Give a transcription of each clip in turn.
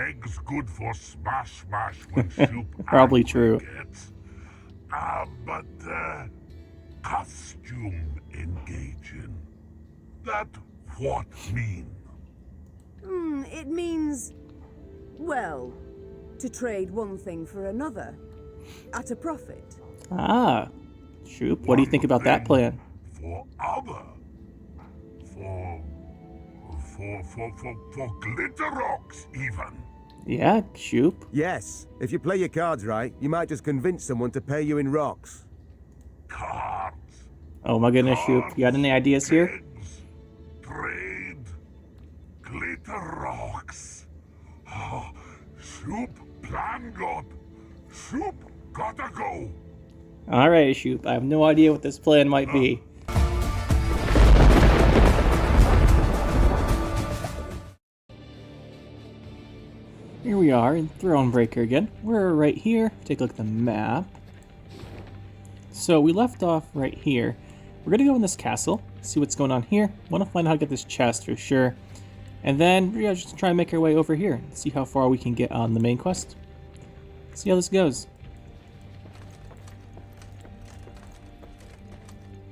Keg's good for smash when Shupe Probably true. gets. But costume engaging. That what mean? It means, well, to trade one thing for another, at a profit. Ah, Shupe, what do you think about that plan? For other. For glitter rocks, even. Yeah, Shupe. Yes, if you play your cards right, you might just convince someone to pay you in rocks. Cards. Oh my goodness, Shupe. You got any ideas here? Kegs, trade. Glitter rocks. Oh, Shupe plan got. Shupe gotta go. Alright, Shupe. I have no idea what this plan might be. Here we are in Thronebreaker again. We're right here. Take a look at the map. So we left off right here. We're going to go in this castle, see what's going on here. Want to find out how to get this chest for sure. And then we're going to just try and make our way over here. See how far we can get on the main quest. See how this goes.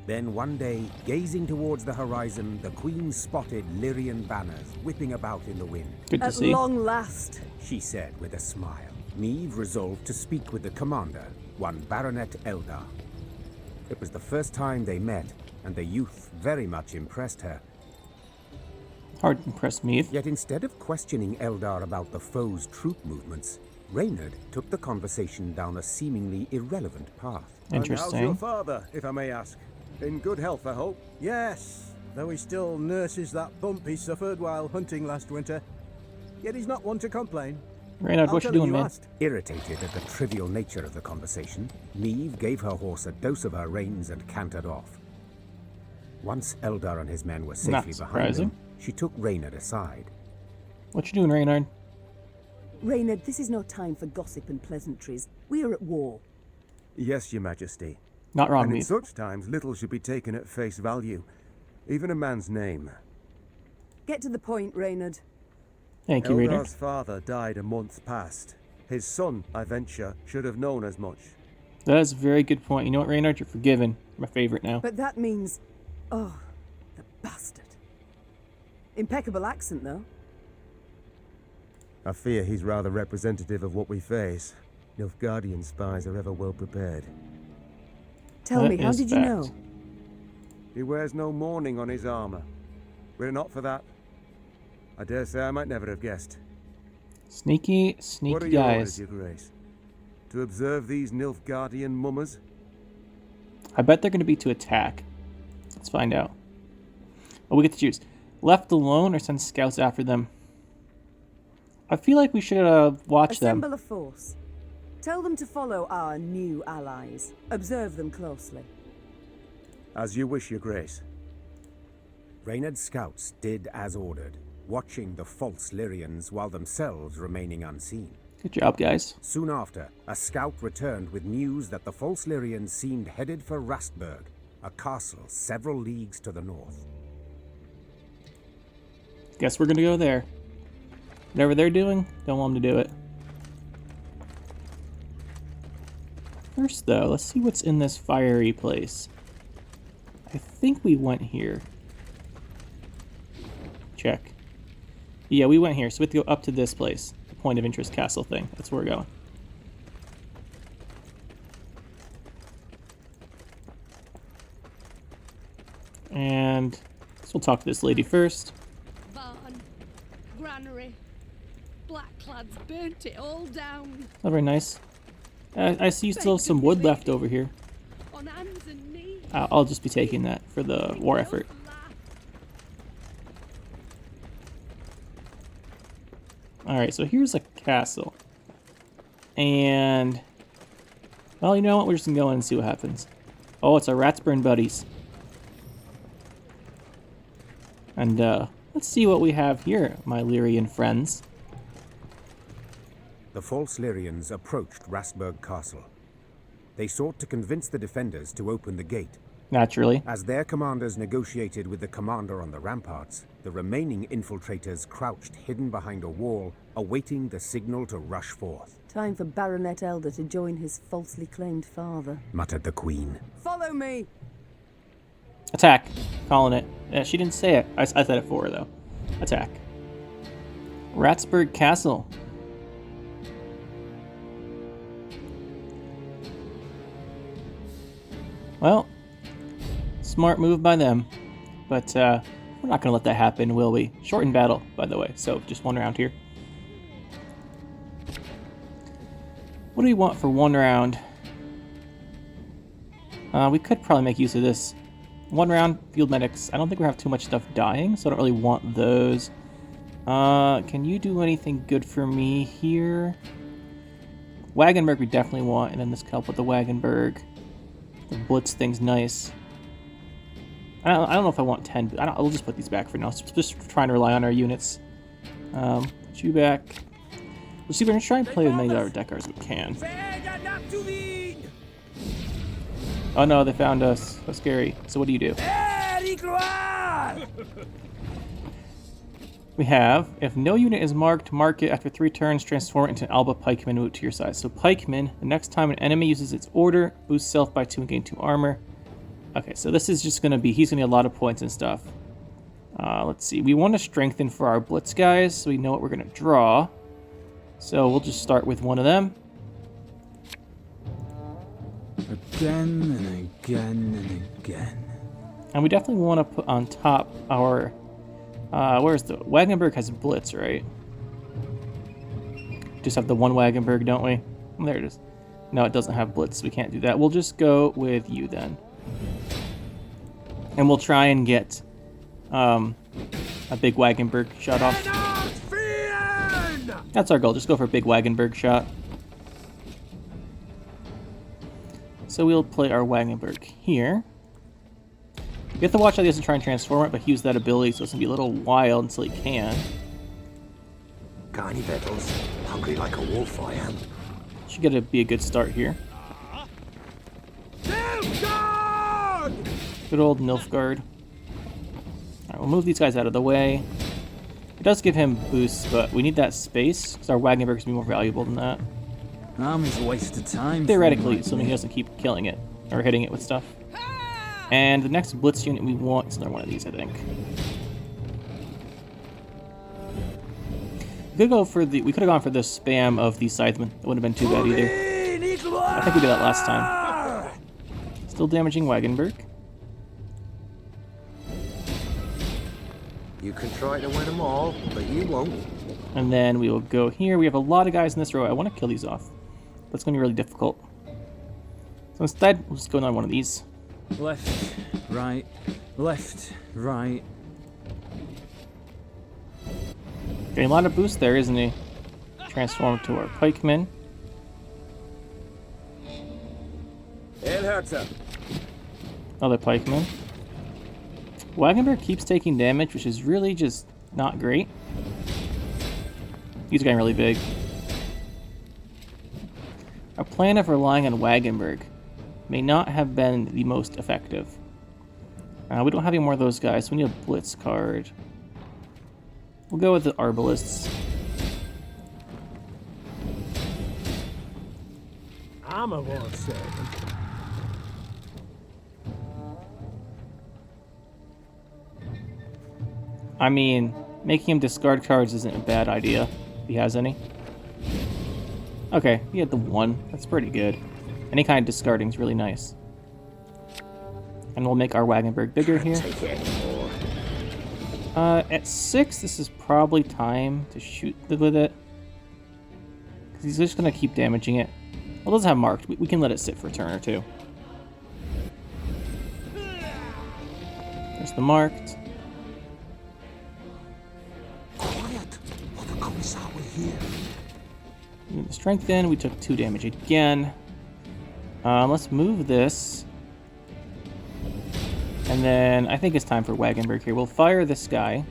Then one day, gazing towards the horizon, the Queen spotted Lyrian banners whipping about in the wind. Good to At see. long last. She said with a smile. Neve resolved to speak with the commander, one Baronet Eldar. It was the first time they met, and the youth very much impressed her. Hard to impress me. Yet instead of questioning Eldar about the foe's troop movements, Reynard took the conversation down a seemingly irrelevant path. And how's your Interesting. father, if I may ask? In good health, I hope? Yes, though he still nurses that bump he suffered while hunting last winter. Yet he's not one to complain. Reynard, I'll what you tell doing, man? asked. Irritated at the trivial nature of the conversation, Neve gave her horse a dose of her reins and cantered off. Once Eldar and his men were safely Not behind surprising. them, she took Reynard aside. What you doing, Reynard? Reynard, this is no time for gossip and pleasantries. We are at war. Yes, your majesty. Not wrong, And in me. such times, little should be taken at face value. Even a man's name. Get to the point, Reynard. Thank you, Reynard. Eldar's father died a month past. His son, I venture, should have known as much. That is a very good point. You know what, Reynard? You're forgiven. You're my favorite now. But that means... Oh, the bastard. Impeccable accent, though. I fear he's rather representative of what we face. Nilfgaardian spies are ever well prepared. Tell That me, how is did you know? fact. He wears no mourning on his armor. Were it not for that, I dare say I might never have guessed. Sneaky, What are sneaky your guys. orders, your grace? To observe these Nilfgaardian mummers? I bet they're going to be to attack. Let's find out. Oh, we get to choose. Left alone or send scouts after them? I feel like we should watch them. Assemble a force. Tell them to follow our new allies. Observe them closely. As you wish, your grace. Reynard's scouts did as ordered, watching the false Lyrians while themselves remaining unseen. Good job, guys. Soon after, a scout returned with news that the false Lyrians seemed headed for Rastburg, a castle several leagues to the north. Guess we're going to go there. Whatever they're doing, don't want them to do it. First, though, let's see what's in this fiery place. I think we went here. Check. Yeah, we went here, so we have to go up to this place. The point of interest castle thing. That's where we're going. And so we'll talk to this lady first. Barn, granary, blackclads burnt it all down. Oh, very nice. I see you still have some wood left over here. On hands and knees. I'll just be taking that for the war effort. Alright, so here's a castle. And... well, you know what? We're just gonna go in and see what happens. Oh, it's our Ratsburn buddies. And, let's see what we have here, my Lyrian friends. The false Lyrians approached Rastburg Castle. They sought to convince the defenders to open the gate. Naturally. As their commanders negotiated with the commander on the ramparts, the remaining infiltrators crouched hidden behind a wall awaiting the signal to rush forth, Time for Baronet Elder to join his falsely claimed father. muttered the Queen. Follow me! Attack. Calling it. She didn't say it. I said it for her, though. Attack. Ratsburg Castle. Well, smart move by them. But we're not going to let that happen, will we? Shortened battle, by the way, so just 1 round here. What do we want for 1 round? We could probably make use of this. 1 round, field medics. I don't think we have too much stuff dying, so I don't really want those. Can you do anything good for me here? Wagenberg we definitely want, and then this can help with the Wagenberg. The Blitz thing's nice. I don't know if I want 10. I'll just put these back for now. Just trying to rely on our units. You back. We'll see. We're gonna try and play with many of our deck cards as we can. Oh no, they found us. So scary. So what do you do? We have, if no unit is marked, mark it. After 3 turns, transform it into an Alba Pikeman, move it to your side. So Pikeman, the next time an enemy uses its order, boost self by 2 and gain 2 armor. Okay, so this is just going to be, he's going to get a lot of points and stuff. Let's see, we want to strengthen for our Blitz guys, so we know what we're going to draw. So we'll just start with one of them. Again and again and again. And we definitely want to put on top our... where's the... Wagenberg has Blitz, right? Just have the 1 Wagenberg, don't we? There it is. No, it doesn't have Blitz. We can't do that. We'll just go with you then. And we'll try and get a big Wagenberg shot off. That's our goal. Just go for a big Wagenberg shot. So we'll play our Wagenberg here. You have to watch how he doesn't try and transform it, but he used that ability, so it's going to be a little wild until he can. Got any victuals? Hungry like a wolf, I am. Should get to be a good start here. Good old Nilfgaard. Alright, we'll move these guys out of the way. It does give him boosts, but we need that space, because our Wagenberg is going to be more valuable than that. Army's a waste of time. Theoretically, assuming he doesn't keep killing it, or hitting it with stuff. And the next Blitz unit we want is another one of these, I think. We could go for the. We could have gone for the spam of these scythemen. It wouldn't have been too bad either. I think we did that last time. Still damaging Wagenberg. You can try to win them all, but you won't. And then we will go here. We have a lot of guys in this row. I want to kill these off. That's going to be really difficult. So instead, we'll just go on one of these. Left, right, left, right. Getting a lot of boost there, isn't he? Transform to our pikemen. Other pikemen. Wagenberg keeps taking damage, which is really just not great. He's getting really big. Our plan of relying on Wagenberg may not have been the most effective. We don't have any more of those guys, so we need a Blitz card. We'll go with the Arbalists. I'm a war servant. I mean, making him discard cards isn't a bad idea, if he has any. Okay, he had the 1. That's pretty good. Any kind of discarding is really nice. And we'll make our Wagenberg bigger here. At 6, this is probably time to shoot with it. Because he's just going to keep damaging it. Well, it doesn't have marked. We can let it sit for a turn or 2. There's the marked. Quiet, or the commissar will hear. The strength in, we took 2 damage again. Let's move this. And then I think it's time for Wagenberg here. We'll fire this guy.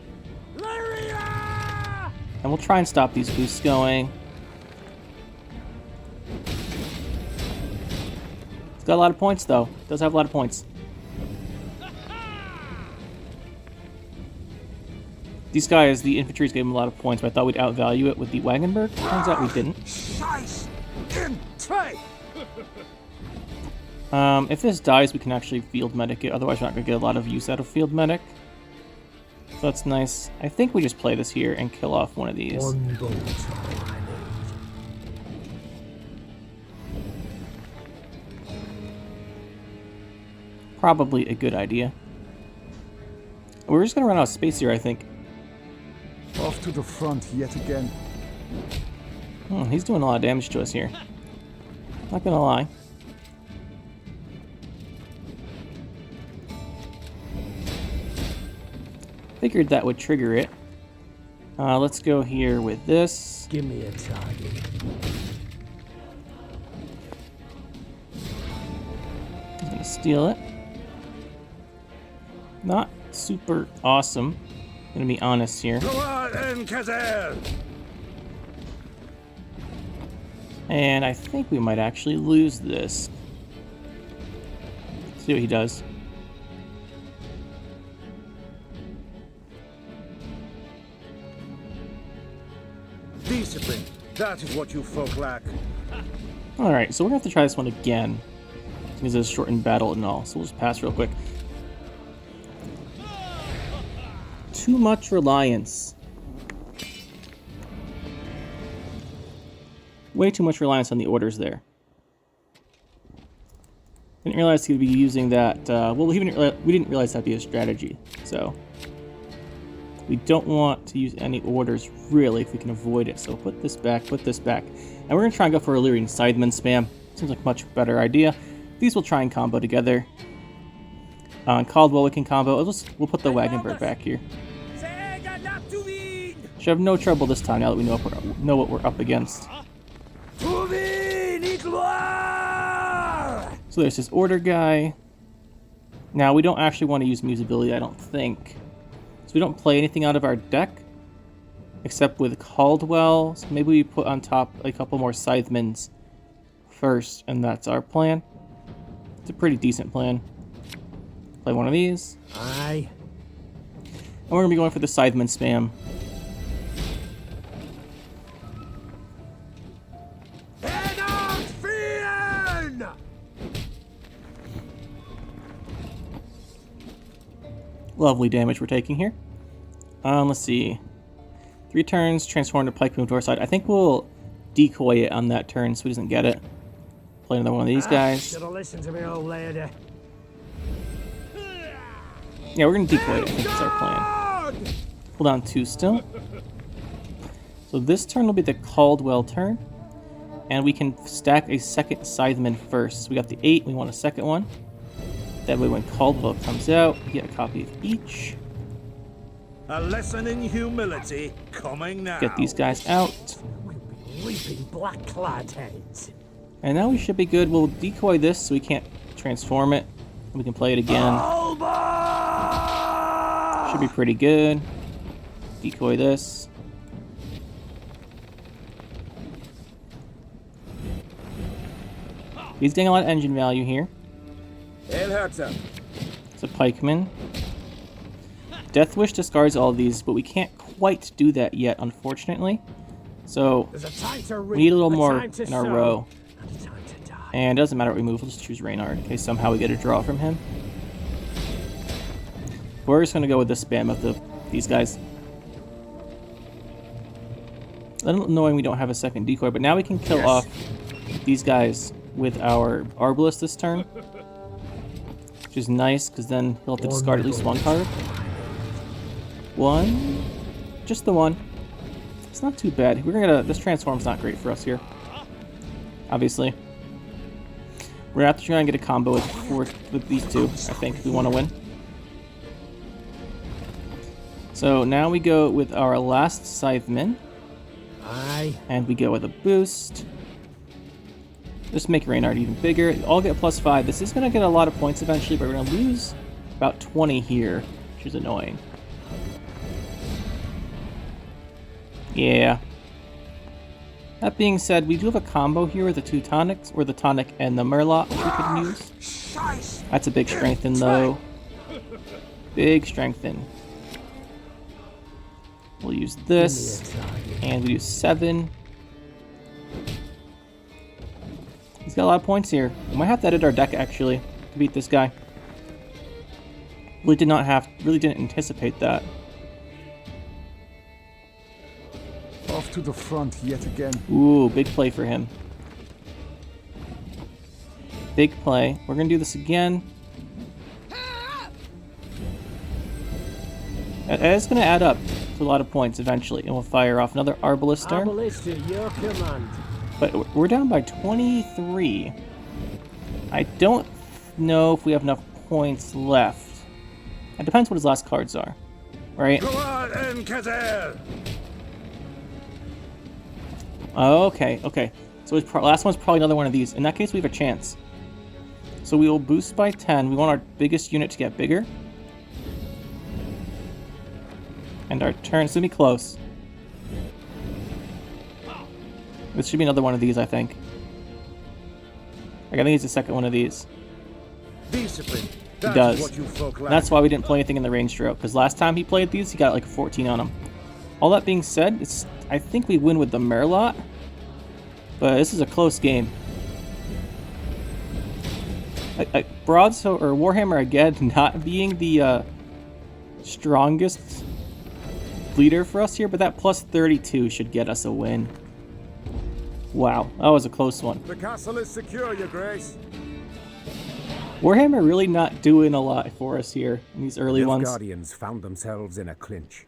Lyria! And we'll try and stop these boosts going. It's got a lot of points though. It does have a lot of points. These guys, the infantry's gave them a lot of points, but I thought we'd outvalue it with the Wagenberg. Turns out we didn't. If this dies, we can actually field medic it. Otherwise, we're not going to get a lot of use out of field medic. So that's nice. I think we just play this here and kill off one of these. Probably a good idea. We're just going to run out of space here, I think. Off to the front yet again. He's doing a lot of damage to us here. Not gonna lie. Figured that would trigger it. Let's go here with this. Give me a target. He's gonna steal it. Not super awesome. Gonna be honest here. And I think we might actually lose this. See what he does. Discipline. That is what you folk lack. Alright, so we're gonna have to try this one again. Because it's a shortened battle and all. So we'll just pass real quick. Too much reliance. Way too much reliance on the orders there. Didn't realize he'd be using that. Well, we didn't realize that'd be a strategy. So we don't want to use any orders really if we can avoid it. So put this back, and we're gonna try and go for a Lyrian Sideman spam. Seems like a much better idea. These will try and combo together. On Caldwell we can combo. We'll put the Wagenberg back here. Should have no trouble this time now that we know what we're up against. So there's this order guy. Now we don't actually want to use Musability, I don't think. So we don't play anything out of our deck. Except with Caldwell. So maybe we put on top a couple more Scythemans first, and that's our plan. It's a pretty decent plan. Play one of these. Aye. And we're going to be going for the Scytheman spam. Lovely damage we're taking here. Let's see. 3 turns, transform to pike to our side. I think we'll decoy it on that turn so he doesn't get it. Play another one of these guys. Should have listened to me, old lady. Yeah, we're gonna decoy it. I think that's our plan. Pull down 2 still. So this turn will be the Caldwell turn. And we can stack a second Scytheman first. So we got the 8, we want a second one. That way when Caldwell comes out, we get a copy of each. A lesson in humility coming now. Get these guys out. We'll be reaping black-clad heads. And now we should be good. We'll decoy this so we can't transform it. We can play it again. Should be pretty good. Decoy this. He's getting a lot of engine value here. It's a pikeman. Death Wish discards all of these, but we can't quite do that yet, unfortunately. So we need a little more in our row. And it doesn't matter what we move, we'll just choose Reynard in case somehow we get a draw from him. We're just gonna go with the spam of these guys. Knowing we don't have a second decoy, but now we can kill off these guys with our Arbalest this turn. Which is nice, because then he'll have to discard at least one card. One. Just the one. It's not too bad. We're gonna this transform's not great for us here. Obviously. We're gonna have to try and get a combo with these two, I think, if we want to win. So now we go with our last Scytheman. Aye. And we go with a boost. Just make Reynard even bigger. I'll get +5. This is going to get a lot of points eventually, but we're going to lose about 20 here, which is annoying. Yeah. That being said, we do have a combo here with the 2 tonics, or the tonic and the Murloc, which we could use. That's a big strengthen, though. Big strengthen. We'll use this. And we do 7. He's got a lot of points here. We might have to edit our deck, actually, to beat this guy. Really didn't anticipate that. Off to the front yet again. Ooh, big play for him. Big play. We're going to do this again. It's going to add up to a lot of points eventually, and we'll fire off another Arbalister. Arbalister, your command. But we're down by 23. I don't know if we have enough points left. It depends what his last cards are, right? Okay, okay. So his last one's probably another one of these. In that case, we have a chance. So we will boost by 10. We want our biggest unit to get bigger. And our turn's gonna be close. This should be another one of these, I think. I think he's the second one of these. Discipline. He does. That's why we didn't play anything in the range stroke, because last time he played these, he got like a 14 on him. All that being said, I think we win with the Merlot, but this is a close game. Broadsword or Warhammer again not being the strongest leader for us here, but that plus 32 should get us a win. Wow, that was a close one. The castle is secure, Your Grace. Warhammer really not doing a lot for us here in these early ones. Nilfgaardians found themselves in a clinch.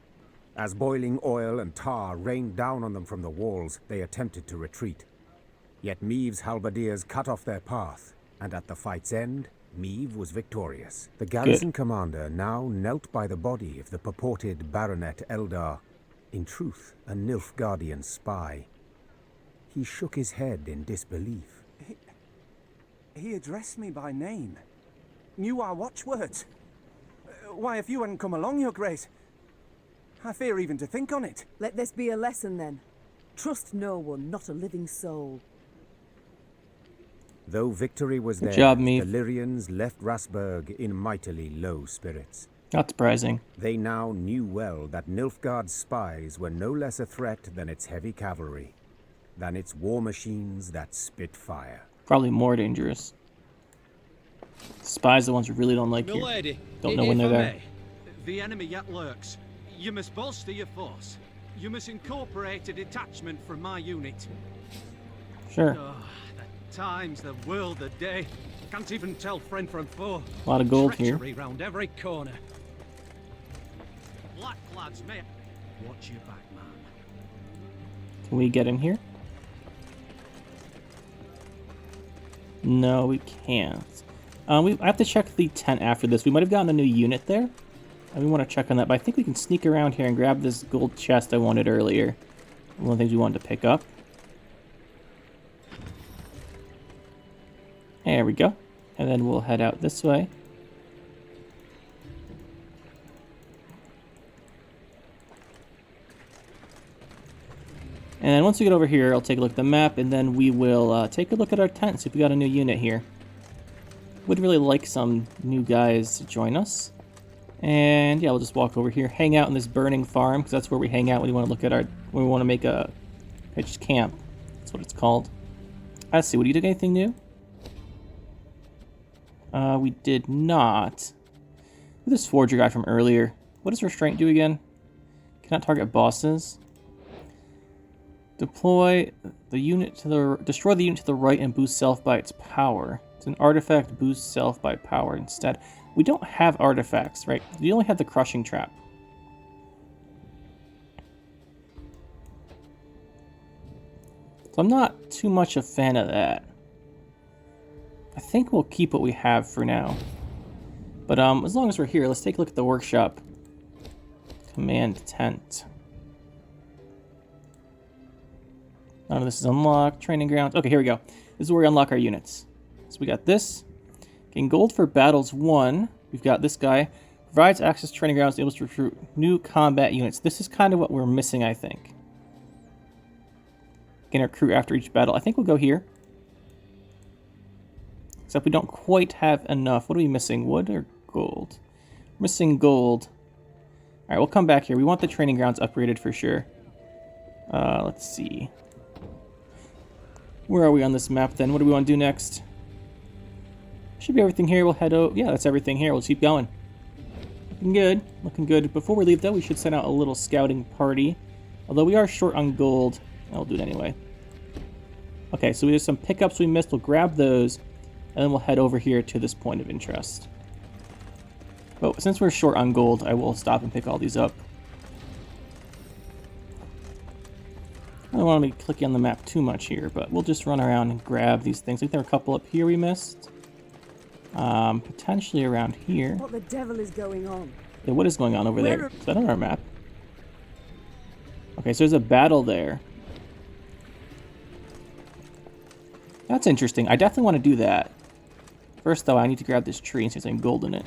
As boiling oil and tar rained down on them from the walls, they attempted to retreat. Yet Meave's halberdiers cut off their path, and at the fight's end, Meave was victorious. The garrison commander now knelt by the body of the purported Baronet Eldar, in truth a Nilfgaardian spy. He shook his head in disbelief. He addressed me by name. Knew our watchwords. Why, if you hadn't come along, Your Grace, I fear even to think on it. Let this be a lesson, then. Trust no one, not a living soul. Though victory was there, job, the Meave. Lyrians left Rasburg in mightily low spirits. Not surprising. They now knew well that Nilfgaard's spies were no less a threat than its heavy cavalry, than its war machines that spit fire. Probably more dangerous. Spies, the ones we really don't like here. Milady, Don't know when they're there. The enemy yet lurks. You must bolster your force. You must incorporate a detachment from my unit. Sure. Oh, the times, the world, the day. Can't even tell friend from foe. A lot of gold Treachery here. round every corner. Black lads, mate. Watch your back, man. Can we get in here? No, we can't. I have to check the tent after this. We might have gotten a new unit there. We want to check on that, but I think we can sneak around here and grab this gold chest I wanted earlier. One of the things we wanted to pick up. There we go. And then we'll head out this way. And once we get over here, I'll take a look at the map, and then we will take a look at our tent, see if we got a new unit here. Would really like some new guys to join us. And yeah, we'll just walk over here, hang out in this burning farm, because that's where we hang out when we want to look at when we want to make a pitched camp. That's what it's called. Let's see, would you do anything new? We did not. This forger guy from earlier. What does restraint do again? Cannot target bosses. Deploy the unit to the destroy the unit to the right and boost self by its power. It's an artifact, boost self by power instead. We don't have artifacts, right? We only have the crushing trap. So I'm not too much a fan of that. I think we'll keep what we have for now. But as long as we're here, let's take a look at the workshop. Command tent. None of this is unlocked. Training grounds. Okay, here we go. This is where we unlock our units. So we got this. Getting gold for battles 1. We've got this guy. Provides access to training grounds, able to recruit new combat units. This is kind of what we're missing, I think. Can recruit after each battle. I think we'll go here. Except we don't quite have enough. What are we missing? Wood or gold? We're missing gold. Alright, we'll come back here. We want the training grounds upgraded for sure. Let's see. Where are we on this map then? What do we want to do next? Should be everything here. We'll head out. Yeah, that's everything here. We'll keep going. Looking good. Looking good. Before we leave, though, we should send out a little scouting party. Although we are short on gold. I'll do it anyway. Okay, so we have some pickups we missed. We'll grab those. And then we'll head over here to this point of interest. But since we're short on gold, I will stop and pick all these up. I don't want to be clicking on the map too much here, but we'll just run around and grab these things. I think there are a couple up here we missed. Potentially around here. What the devil is going on? Yeah, what is going on over there? Is that on our map? Okay, so there's a battle there. That's interesting. I definitely want to do that. First, though, I need to grab this tree and see if there's any gold in it.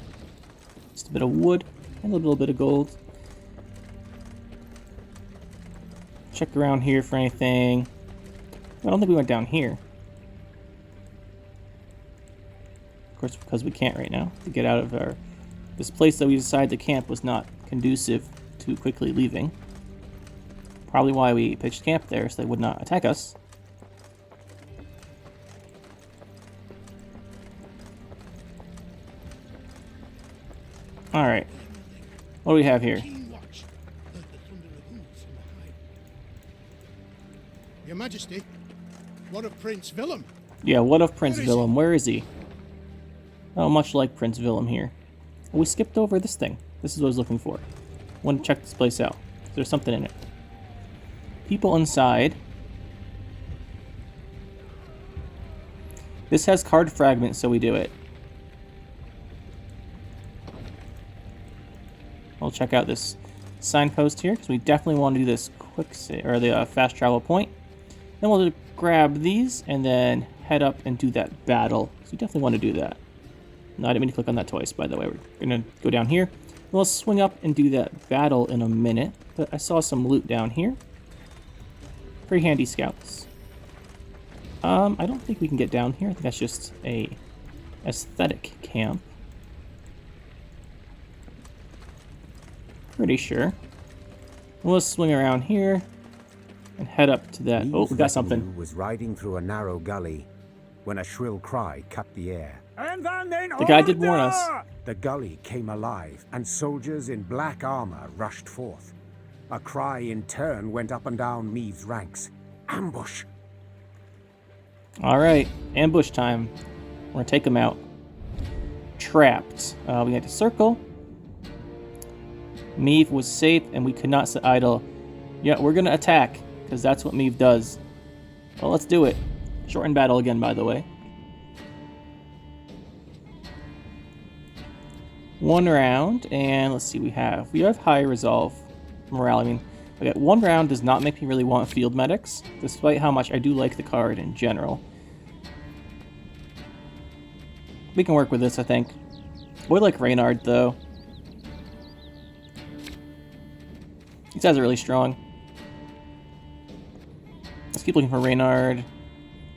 Just a bit of wood and a little bit of gold. Check around here for anything. I don't think we went down here. Of course, because we can't right now to get out of our... This place that we decided to camp was not conducive to quickly leaving. Probably why we pitched camp there, so they would not attack us. Alright. What do we have here? Your Majesty, what of Prince Willem? Yeah, what of Prince Willem? Where is he? Oh, much like Prince Willem here. Oh, we skipped over this thing. This is what I was looking for. I want to check this place out. There's something in it. People inside. This has card fragments, so we do it. We'll check out this signpost here, because we definitely want to do this quick or the fast travel point. Then we'll grab these and then head up and do that battle. So we definitely want to do that. No, I didn't mean to click on that twice, by the way. We're going to go down here. We'll swing up and do that battle in a minute. But I saw some loot down here. Pretty handy scouts. I don't think we can get down here. I think that's just a aesthetic camp. Pretty sure. We'll swing around here and head up to that. Oh, we got something. Was riding through a narrow gully when a shrill cry cut the air. The guy did warn us. The gully came alive, and soldiers in black armor rushed forth. A cry in turn went up and down Meade's ranks. Ambush! Alright, ambush time. We're gonna take him out. Trapped. We had to circle. Meave was safe, and we could not sit idle. Yeah, we're gonna attack, because that's what Meave does. Well, let's do it. Shortened battle again, by the way. One round, and let's see, we have high resolve morale. I mean, okay, one round does not make me really want field medics, despite how much I do like the card in general. We can work with this, I think. We like Reynard, though. These guys are really strong. Let's keep looking for Reynard.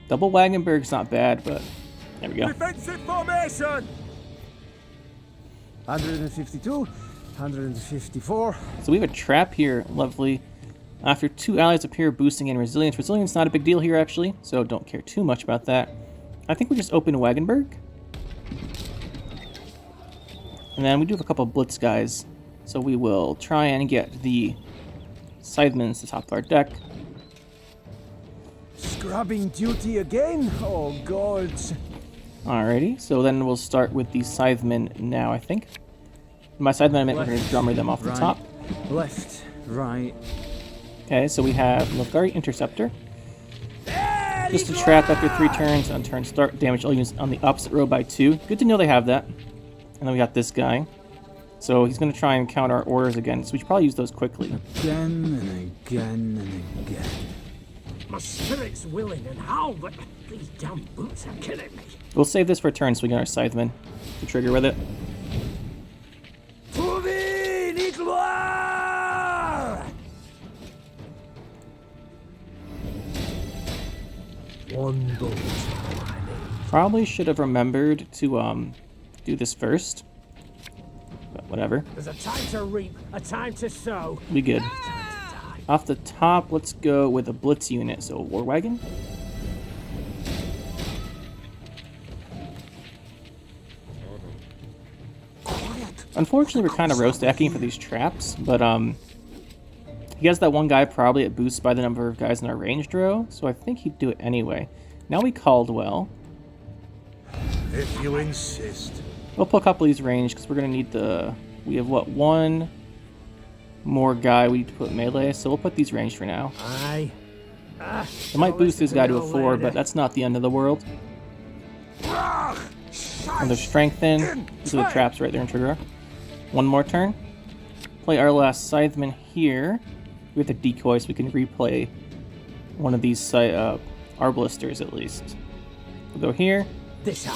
Double Wagenberg's not bad, but there we go. Defensive formation! 152, 154. So we have a trap here, lovely. After 2 allies appear, boosting in resilience. Resilience not a big deal here, actually, so don't care too much about that. I think we just open Wagenberg. And then we do have a couple of blitz guys. So we will try and get the Scythemen to the top of our deck. Scrubbing duty again? Oh, gods. Alrighty, so then we'll start with the Scythemen now, I think. By Scythemen, I meant we're going to drummer them off the top. Left, right. Okay, so we have Nilfgaardian Interceptor. Just a trap after 3 turns. On turn start, damage all units on the opposite row by 2. Good to know they have that. And then we got this guy. So he's going to try and counter our orders again, so we should probably use those quickly. Again and again and again. My spirit's willing and how, but these damn boots are killing me. We'll save this for a turn so we get our Scythemen to trigger with it. One bolt. Probably should have remembered to do this first. But whatever. There's a time to reap, a time to sow. Be good. Off the top, let's go with a blitz unit. So, war wagon. Unfortunately, we're kind of row stacking for these traps, but he has that one guy probably at boost by the number of guys in our ranged row, so I think he'd do it anyway. Now we Caldwell. If you insist. We'll put a couple of these ranged because we're gonna need the. We have what, one more guy we need to put melee, so we'll put these ranged for now. Aye. It might boost this guy to a 4, but that's not the end of the world. Another strengthen. These are the traps right there in Trigger. One more turn. Play our last Scytheman here. We have the decoy, so we can replay one of these Arbalisters at least. We'll go here. This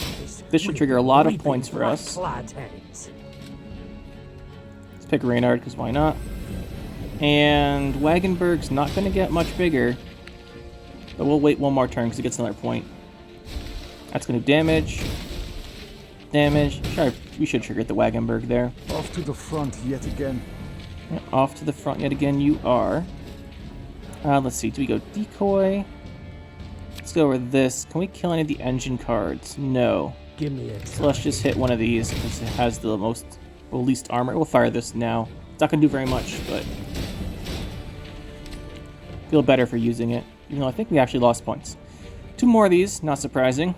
should trigger a lot of points for us. Let's pick Reynard, because why not? And Wagenberg's not going to get much bigger. But we'll wait one more turn because he gets another point. That's going to damage. Damage. Sure, we should trigger the Wagenberg there. Off to the front yet again. Yeah, off to the front yet again you are. Let's see, do we go decoy? Let's go over this. Can we kill any of the engine cards? No. Give me a so let's just hit one of these because it has the least armor. We'll fire this now. It's not going to do very much, but feel better for using it. Even though I think we actually lost points. 2 more of these, not surprising.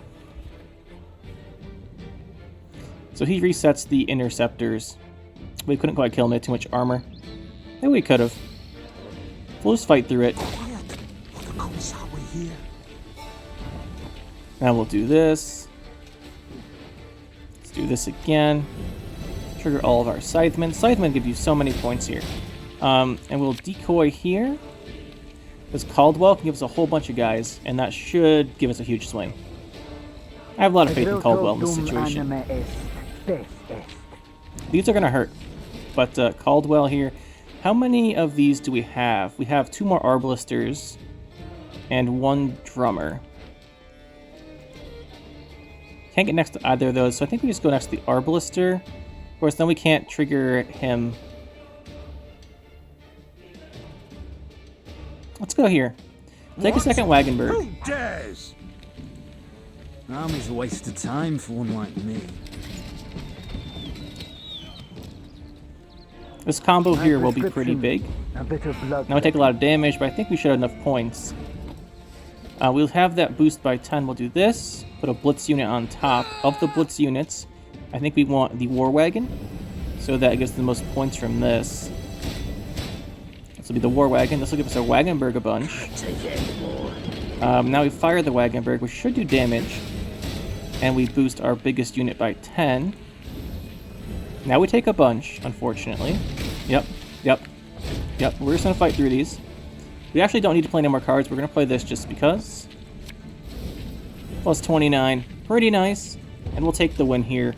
So he resets the interceptors. We couldn't quite kill him, he had too much armor. Maybe we could have. We'll just fight through it. Now we'll do this. Let's do this again. Trigger all of our Scythemen. Scythemen give you so many points here. And we'll decoy here. Because Caldwell can give us a whole bunch of guys, and that should give us a huge swing. I have a lot of faith in Caldwell in this situation. These are going to hurt. But Caldwell here. How many of these do we have? We have 2 more Arbalisters and 1 Drummer. Can't get next to either of those, so I think we just go next to the Arbalister. Of course, then we can't trigger him. Let's go here. Take a second Wagenberg. Who dares? Army's a waste of time for one like me. This combo here will be pretty big. Now we take a lot of damage, but I think we should have enough points. We'll have that boost by 10. We'll do this. Put a Blitz unit on top. Of the Blitz units, I think we want the War Wagon, so that gives the most points from this. This will be the War Wagon. This will give us our Wagenberg a bunch. Now we fire the Wagenberg, which should do damage. And we boost our biggest unit by 10. Now we take a bunch, unfortunately. Yep. We're just going to fight through these. We actually don't need to play any more cards. We're going to play this just because. Plus 29. Pretty nice. And we'll take the win here.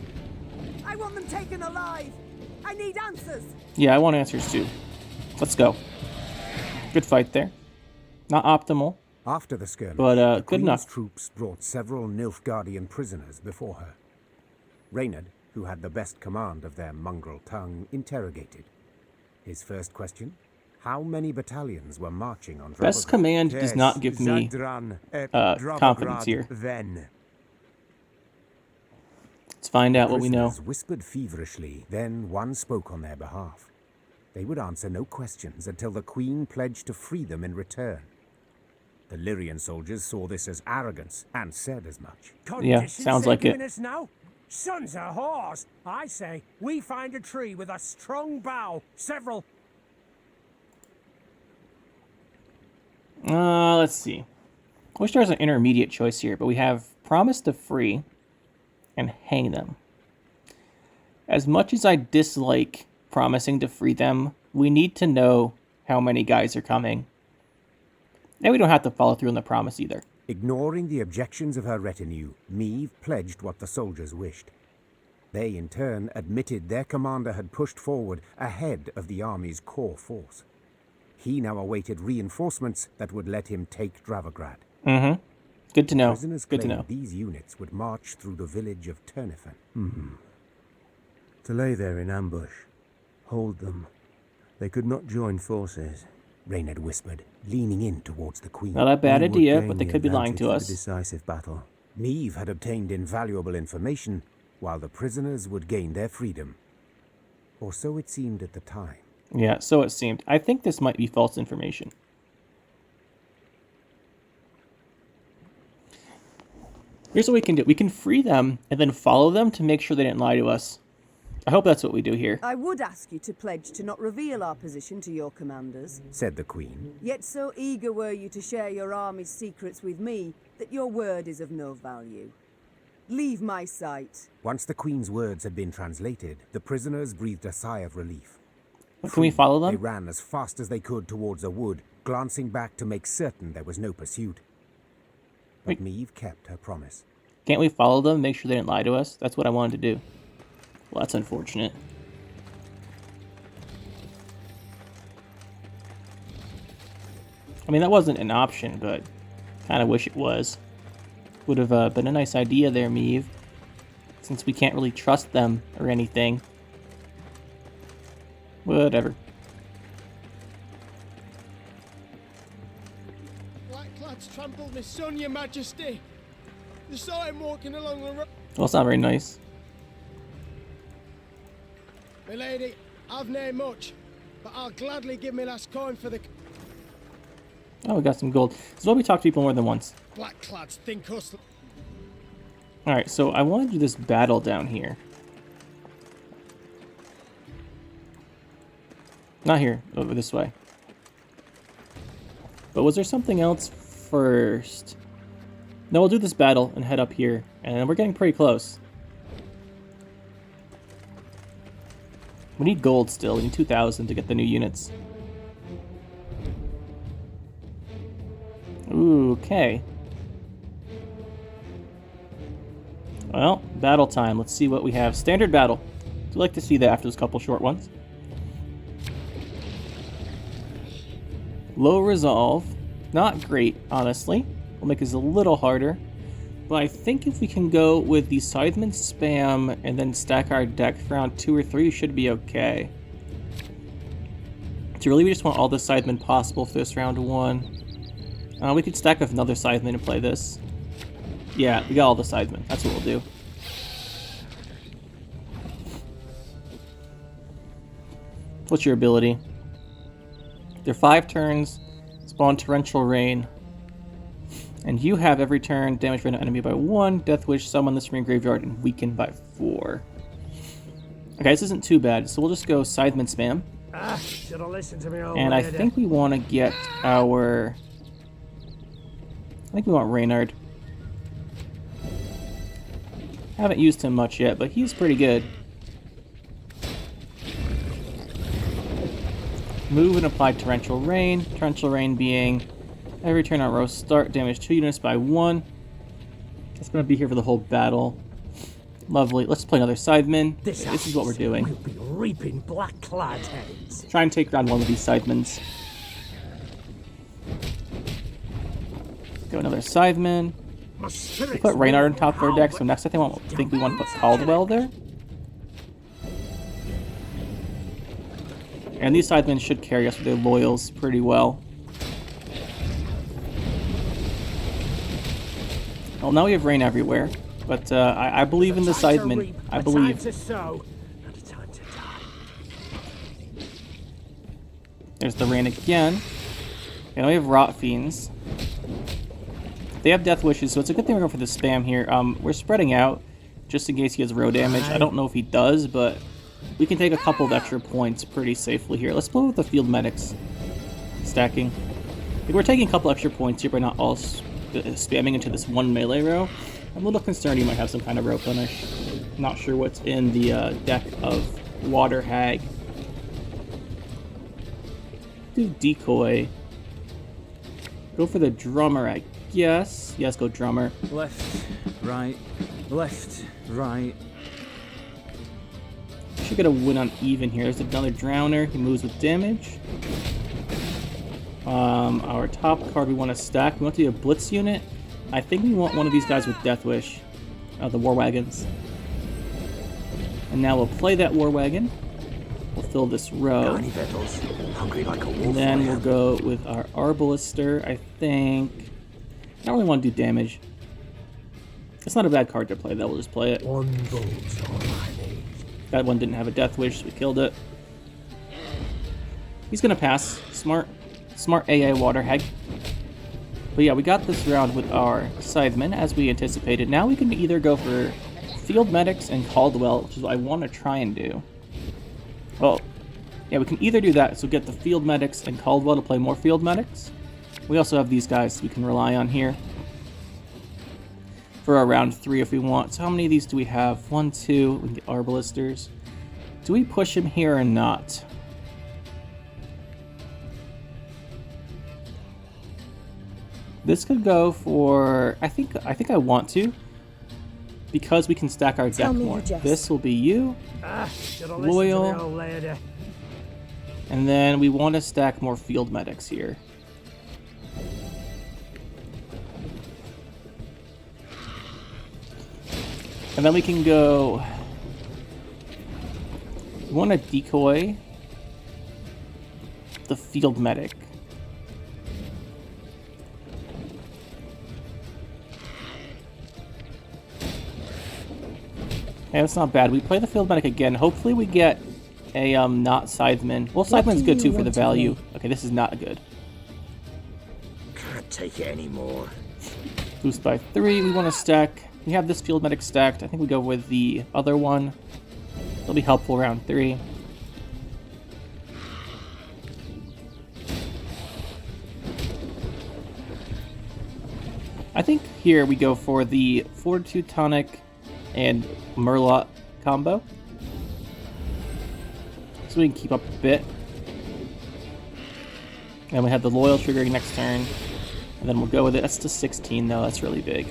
I want them taken alive. I need answers. Yeah, I want answers too. Let's go. Good fight there. Not optimal. After the skirmish, but the good enough. Troops brought several Nilfgaardian prisoners before her. Reynard, who had the best command of their mongrel tongue, interrogated. His first question: how many battalions were marching on Dravograd? Best command does not give me confidence here. Let's find out what we know. Whispered feverishly, then one spoke on their behalf. They would answer no questions until the Queen pledged to free them in return. The Lyrian soldiers saw this as arrogance and said as much. Yeah, sounds like it. Now? Sons of whores! I say, we find a tree with a strong bough, several... Let's see. I wish there was an intermediate choice here, but we have promise to free and hang them. As much as I dislike promising to free them, we need to know how many guys are coming. And we don't have to follow through on the promise either. Ignoring the objections of her retinue, Meve pledged what the soldiers wished. They, in turn, admitted their commander had pushed forward ahead of the army's core force. He now awaited reinforcements that would let him take Dravograd. Mm-hmm. Good to know. Prisoners Good to claimed know. These units would march through the village of Turnifen. To lay there in ambush, Hold them. They could not join forces. Reynard whispered, leaning in towards the Queen. Not a bad We would idea, gain but they the could be lying to advantage us. for the decisive battle. Niamh had obtained invaluable information, while the prisoners would gain their freedom. Or so it seemed at the time. Yeah, so it seemed. I think this might be false information. Here's what we can do. We can free them and then follow them to make sure they didn't lie to us. I hope that's what we do here. I would ask you to pledge to not reveal our position to your commanders, said the Queen. Yet so eager were you to share your army's secrets with me that your word is of no value. Leave my sight. Once the Queen's words had been translated, the prisoners breathed a sigh of relief. Can we follow them? They ran as fast as they could towards a wood, glancing back to make certain there was no pursuit. But Niamh kept her promise. Can't we follow them, make sure they didn't lie to us? That's what I wanted to do. Well, that's unfortunate. I mean, that wasn't an option, but kind of wish it was. Would have been a nice idea there, Niamh. Since we can't really trust them or anything. Whatever. Blackclads trampled my son, your majesty. They saw him walking along the road. Well, it's not very nice. My lady, I've nae much, but I'll gladly give me last coin for the... Oh, we got some gold. This is why we talk to people more than once. Blackclads think us... Alright, so I want to do this battle down here. Not here, over this way. But was there something else first? No, we'll do this battle and head up here. And we're getting pretty close. We need gold still. We need 2,000 to get the new units. Ooh, okay. Well, battle time. Let's see what we have. Standard battle. I'd like to see that after those couple short ones. Low resolve. Not great, honestly. Will make us a little harder. But I think if we can go with the Scytheman spam and then stack our deck for round 2 or 3, we should be okay. So really we just want all the Scythemen possible for this round 1. We could stack with another Scytheman and play this. Yeah, we got all the Scythemen. That's what we'll do. What's your ability? They're 5 turns, spawn Torrential Rain. And you have every turn damage random enemy by 1, Death Wish, summon this from your graveyard, and weaken by 4. Okay, this isn't too bad, so we'll just go Scytheman spam. Should have listened to me all And I think we want to get our... I think we want Reynard. Haven't used him much yet, but he's pretty good. Move and apply Torrential Rain. Torrential Rain being every turn on row start, damage 2 units by 1. It's going to be here for the whole battle. Lovely. Let's play another Scytheman. This is what we're doing. We'll be reaping black-clad heads. Try and take round 1 with these Scythemans. Go another Scytheman. We put Reynard on top of our deck, so next I think we want to put Caldwell there. And these Scythemen should carry us with their loyals pretty well. Well, now we have rain everywhere, but I believe in the Scythemen. I believe. There's the rain again. And we have Rot Fiends. They have Death Wishes, so it's a good thing we're going for the spam here. We're spreading out, just in case he has row damage. I don't know if he does, but we can take a couple of extra points pretty safely here. Let's play with the Field Medics. Stacking. I think we're taking a couple extra points here, but not all spamming into this one melee row. I'm a little concerned he might have some kind of row punish. Not sure what's in the deck of Water Hag. Do Decoy. Go for the Drummer, I guess. Yes, go Drummer. Left, right, left, right. Should get a win on even here. There's another Drowner. He moves with damage. Our top card we want to stack. We want to do a Blitz unit. I think we want one of these guys with Death Wish. The War Wagons. And now we'll play that War Wagon. We'll fill this row. Hungry like a wolf. And then we'll go with our Arbalister, I think. I don't really want to do damage. It's not a bad card to play, though. We'll just play it. One bolt on my knee. That one didn't have a death wish, so we killed it. He's gonna pass. Smart AA water hag. But yeah, we got this round with our Scythemen, as we anticipated. Now we can either go for Field Medics and Caldwell, which is what I want to try and do. Well, yeah, we can either do that, so get the Field Medics and Caldwell to play more Field Medics. We also have these guys we can rely on here for our round 3 if we want. So how many of these do we have? 1, 2, we can get Arbalisters. Do we push him here or not? This could go for, I think I want to, because we can stack our deck more. This will be you, loyal, and then we want to stack more field medics here. And then we can go, we want to decoy the field medic. Yeah, that's not bad. We play the field medic again. Hopefully we get a not Scytheman. Well, Scytheman's good too for the value. Okay, this is not good. Can't take it anymore. Boost by 3. We want to stack. We have this field medic stacked. I think we go with the other one. It'll be helpful round 3. I think here we go for the Fortitude Tonic and Murloc combo, so we can keep up a bit. And we have the Loyal triggering next turn, and then we'll go with it. That's to 16 though, that's really big.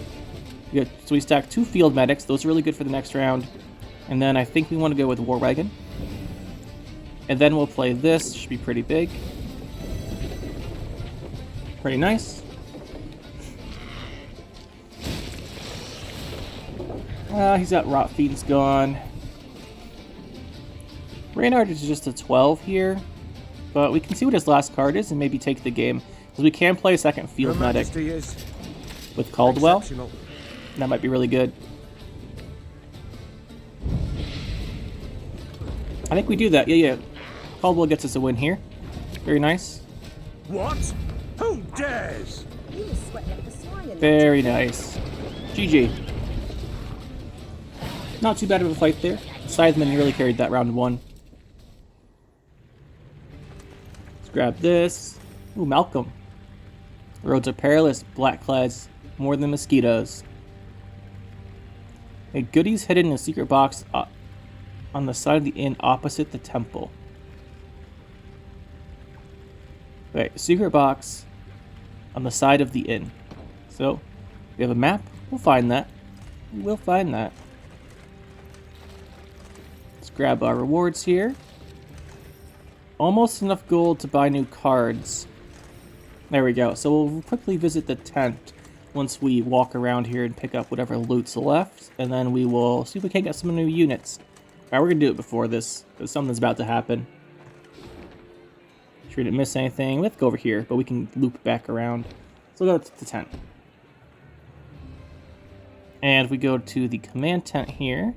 Good. So we stack 2 field medics, those are really good for the next round. And then I think we want to go with War Wagon. And then we'll play this, should be pretty big. Pretty nice. He's got Rot Fiend's gone. Reynard is just a 12 here, but we can see what his last card is and maybe take the game. Because we can play a second field medic with Caldwell. That might be really good. I think we do that. Yeah. Caldwell gets us a win here. Very nice. What? Who dares? Very nice. GG. Not too bad of a fight there. Scytheman really carried that round 1. Let's grab this. Ooh, Malcolm. The roads are perilous, blackclads, more than mosquitoes. A goodies hidden in a secret box on the side of the inn opposite the temple. Wait, secret box on the side of the inn. So, we have a map. We'll find that. We'll find that. Let's grab our rewards here. Almost enough gold to buy new cards. There we go. So we'll quickly visit the tent once we walk around here and pick up whatever loot's left. And then we will see if we can get some new units. Alright, we're going to do it before this, because something's about to happen. Sure didn't miss anything. We have to go over here, but we can loop back around. So we'll go to the tent. And we go to the command tent here.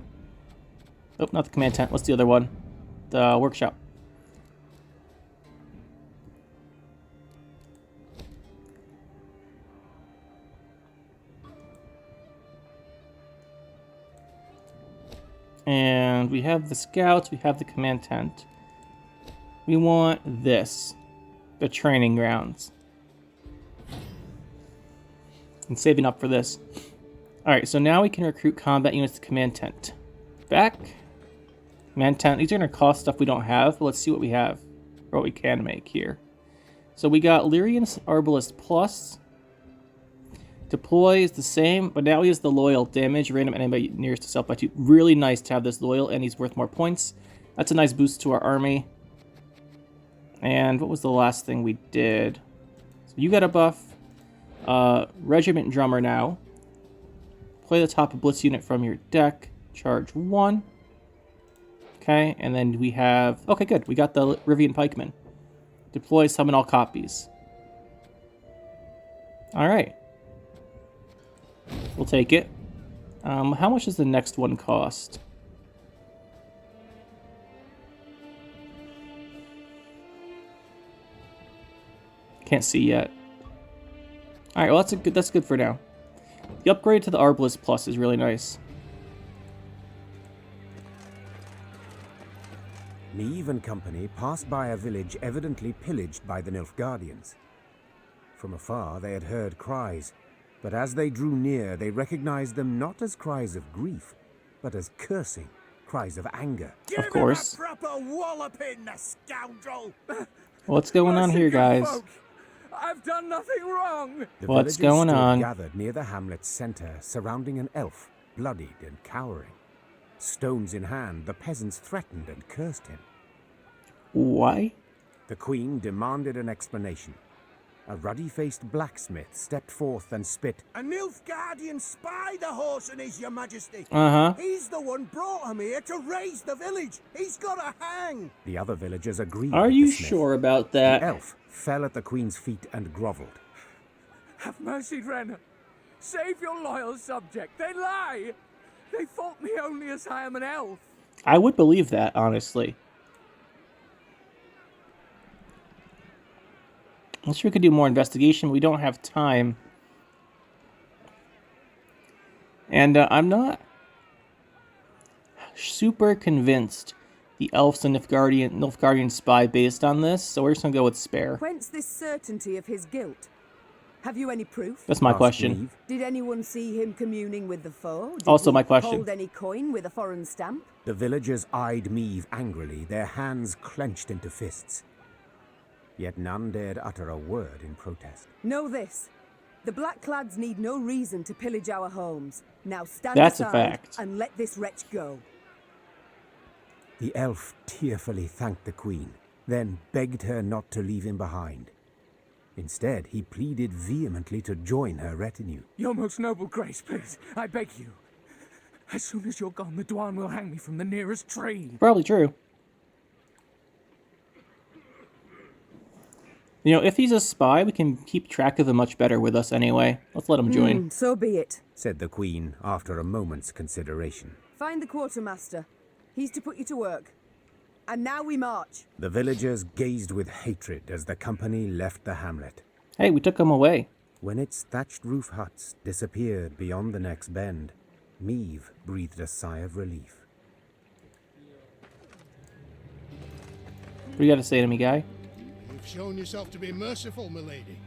Oh, not the command tent. What's the other one? The workshop. And we have the scouts, we have the command tent. We want this, the training grounds. And saving up for this. Alright, so now we can recruit combat units to command tent. Back. Command tent, these are going to cost stuff we don't have, but let's see what we have. Or what we can make here. So we got Lyrian's Arbalist Plus. Deploy is the same, but now he has the loyal damage, random enemy nearest to self by 2. Really nice to have this loyal, and he's worth more points. That's a nice boost to our army. And what was the last thing we did? So you got a buff. Regiment Drummer now. Play the top of Blitz unit from your deck. Charge 1. Okay, and then we have... Okay, good. We got the Rivian Pikeman. Deploy, summon all copies. Alright. We'll take it. How much does the next one cost? Can't see yet. Alright, well that's good for now. The upgrade to the Arbalest Plus is really nice. Niamh and company passed by a village evidently pillaged by the Nilfgaardians. From afar they had heard cries, but as they drew near they recognized them not as cries of grief, but as cursing, cries of anger. Of course. Give him a proper walloping, the scoundrel! What's going on here, guys? Folk, I've done nothing wrong! The What's villagers going stood on? gathered near the hamlet's center, surrounding an elf, bloodied and cowering. Stones in hand, the peasants threatened and cursed him. Why? The queen demanded an explanation. A ruddy-faced blacksmith stepped forth and spit. A Nilfgaardian spy the horse and is, your majesty. Uh-huh. He's the one brought him here to raise the village. He's got to hang. The other villagers agreed. Are with you the smith. sure about that? The elf fell at the queen's feet and groveled. Have mercy, Renner. Save your loyal subject. They lie. They fault me only as I am an elf. I would believe that, honestly. I'm sure we could do more investigation, but we don't have time. And I'm not super convinced the elf's a Nilfgaardian spy based on this, so we're just gonna go with spare. Whence this certainty of his guilt? Have you any proof? That's my question. Did anyone see him communing with the foe? Did Also he my question. hold any coin with a foreign stamp? The villagers eyed Niamh angrily, their hands clenched into fists. Yet none dared utter a word in protest. Know this. The Blackclads need no reason to pillage our homes. Now stand That's a aside fact. and let this wretch go. The elf tearfully thanked the queen, then begged her not to leave him behind. Instead, he pleaded vehemently to join her retinue. Your most noble grace, please, I beg you. As soon as you're gone, the Dwan will hang me from the nearest tree. Probably true. You know, if he's a spy, we can keep track of him much better with us anyway. Let's let him join. So be it. Said the queen after a moment's consideration. Find the quartermaster. He's to put you to work. And now we march. The villagers gazed with hatred as the company left the hamlet. Hey, we took him away. When its thatched roof huts disappeared beyond the next bend, Niamh breathed a sigh of relief. What do you got to say to me, guy? You've shown yourself to be merciful, milady.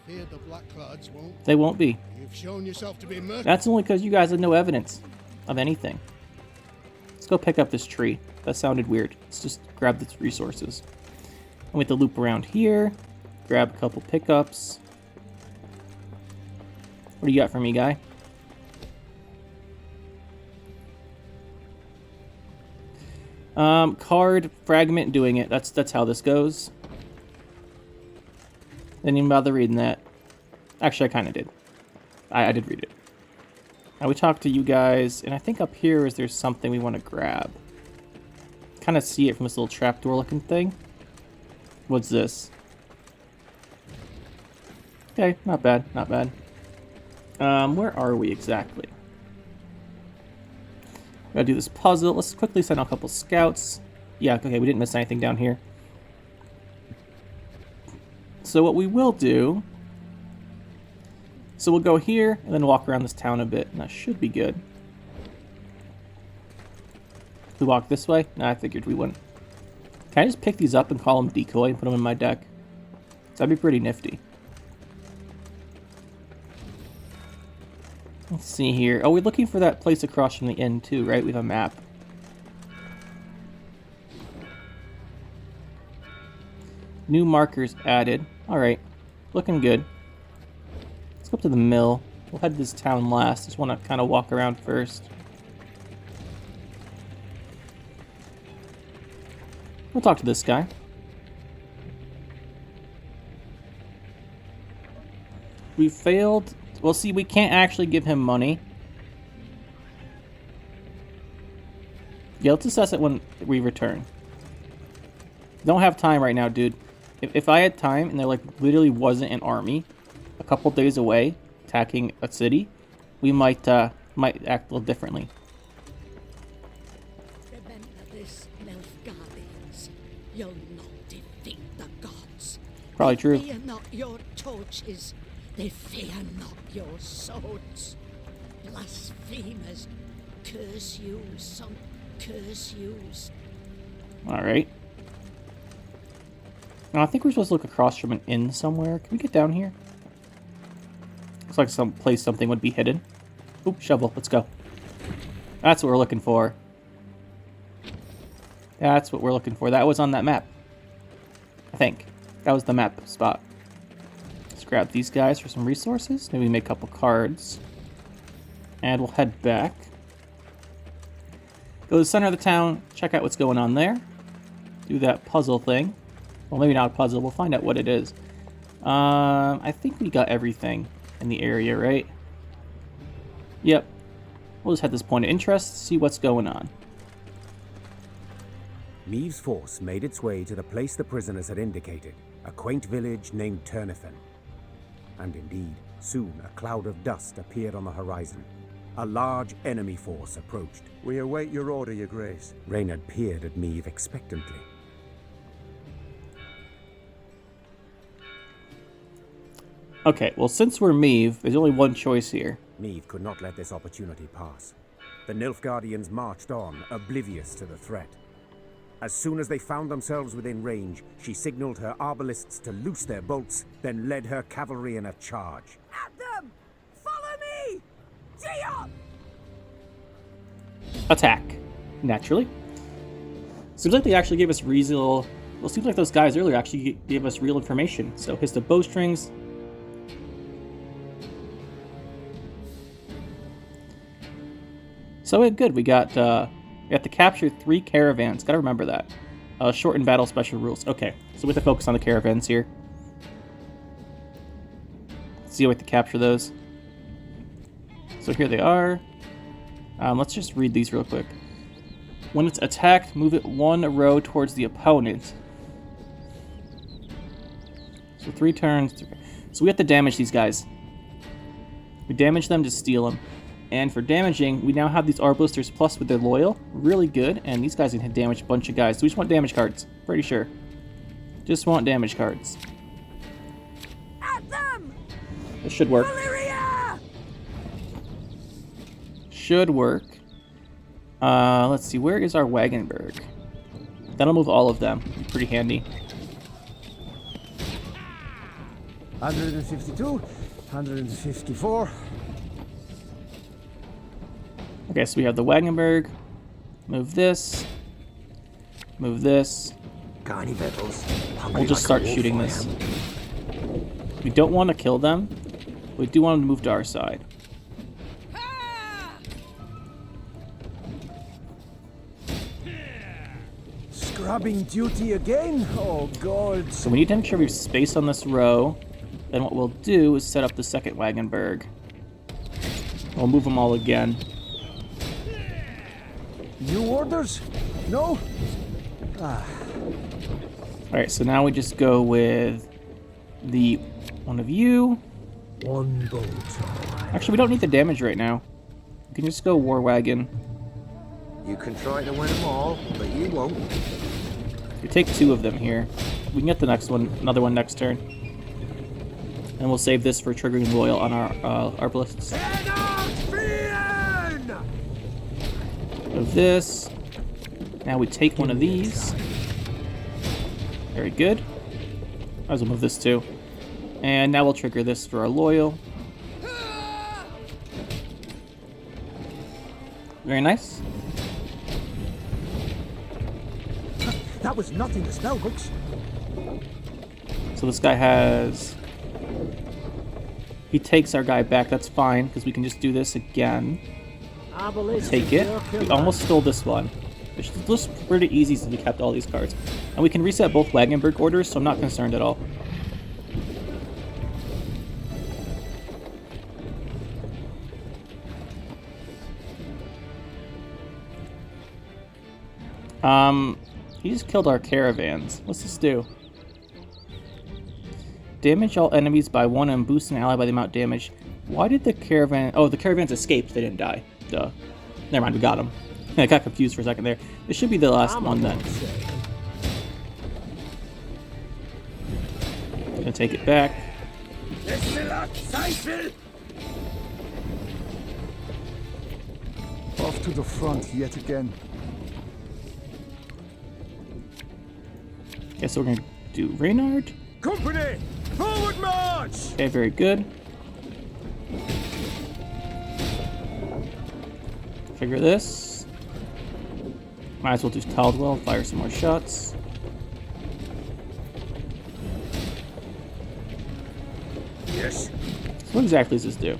I fear the Blackclads won't. They won't be. You've shown yourself to be merciful. That's only because you guys had no evidence of anything. Let's go pick up this tree. That sounded weird. Let's just grab the resources. And we have to loop around here. Grab a couple pickups. What do you got for me, guy? Card fragment doing it. That's how this goes. Didn't even bother reading that. Actually, I kind of did. I did read it. Now we talked to you guys, and I think up here is there's something we want to grab. Kind of see it from this little trapdoor looking thing. What's this? Okay, not bad, not bad. Where are we exactly? Gotta do this puzzle. Let's quickly send out a couple scouts. Yeah, okay, we didn't miss anything down here. So what we will do... So we'll go here, and then walk around this town a bit, and that should be good. We walk this way? Nah, I figured we wouldn't. Can I just pick these up and call them decoy and put them in my deck? That'd be pretty nifty. Let's see here. Oh, we're looking for that place across from the inn too, right? We have a map. New markers added. Alright. Looking good. Let's go up to the mill. We'll head to this town last. Just want to kind of walk around first. We'll talk to this guy. We failed. Well, see, we can't actually give him money. Yeah, let's assess it when we return. Don't have time right now, dude. If I had time and there like literally wasn't an army a couple days away attacking a city, we might act a little differently. Remember this, Nilfgaardians. You'll not defeat the gods. Probably true. They fear not your torches. They fear not your swords. Blasphemers, curse you, son, curse you. Alright. Now, I think we're supposed to look across from an inn somewhere. Can we get down here? Looks like some place something would be hidden. Oop, shovel. Let's go. That's what we're looking for. That's what we're looking for. That was on that map. I think. That was the map spot. Let's grab these guys for some resources. Maybe make a couple cards. And we'll head back. Go to the center of the town. Check out what's going on there. Do that puzzle thing. Well, maybe not a puzzle. We'll find out what it is. I think we got everything in the area, right? Yep. We'll just head this point of interest, see what's going on. Meave's force made its way to the place the prisoners had indicated, a quaint village named Turnefan. And indeed, soon a cloud of dust appeared on the horizon. A large enemy force approached. We await your order, Your Grace. Reynard peered at Meave expectantly. Okay, well, since we're Meave, there's only one choice here. Meave could not let this opportunity pass. The Nilfgaardians marched on, oblivious to the threat. As soon as they found themselves within range, she signaled her arbalists to loose their bolts, then led her cavalry in a charge. At them! Follow me! Gee up! Attack. Naturally. Seems like they actually gave us reasonable... Well, seems like those guys earlier actually gave us real information. So, here's the bowstrings. So good. We got to capture 3 caravans. Gotta remember that. Shortened battle special rules. Okay, so we have to focus on the caravans here. Let's see how we have to capture those. So here they are. Let's just read these real quick. When it's attacked, move it 1 row towards the opponent. So 3 turns. So we have to damage these guys. We damage them to steal them. And for damaging, we now have these arbalisters plus with their loyal. Really good. And these guys can damage a bunch of guys. So we just want damage cards. Pretty sure. Just want damage cards. At them! This should work. Lyria! Should work. Let's see. Where is our Wagenburg? That'll move all of them. Be pretty handy. 152, 154. Okay, so we have the Wagenburg. Move this. Move this. Got any vessels? We'll just start shooting this. We don't want to kill them. We do want them to move to our side. Scrubbing duty again? Oh, God. So we need to make sure we have space on this row. Then what we'll do is set up the second Wagenburg. We'll move them all again. New orders? No? Alright, so now we just go with the one of you. One bolt. Actually, we don't need the damage right now. We can just go War Wagon. You can try to win them all, but you won't. We take 2 of them here. We can get the next one, another one next turn. And we'll save this for triggering loyal on our arbalists. Of this. Now we take one of these. Very good. Might as well move this too. And now we'll trigger this for our loyal. Very nice. That was not in the spell books. So this guy has... He takes our guy back. That's fine, because we can just do this again. Take it. We almost stole this one. Which looks pretty easy since we kept all these cards. And we can reset both Wagenburg orders, so I'm not concerned at all. He just killed our caravans. What's this do? Damage all enemies by 1 and boost an ally by the amount damage. Why did the caravan... Oh, the caravans escaped. They didn't die. Duh. Never mind, we got them. I got confused for a second there. This should be the last one then. Gonna take it back. Off to the front yet again. Guess we're gonna do Reynard. Company! Forward march! Okay, very good. Figure this. Might as well do Caldwell, fire some more shots. Yes. So what exactly does this do?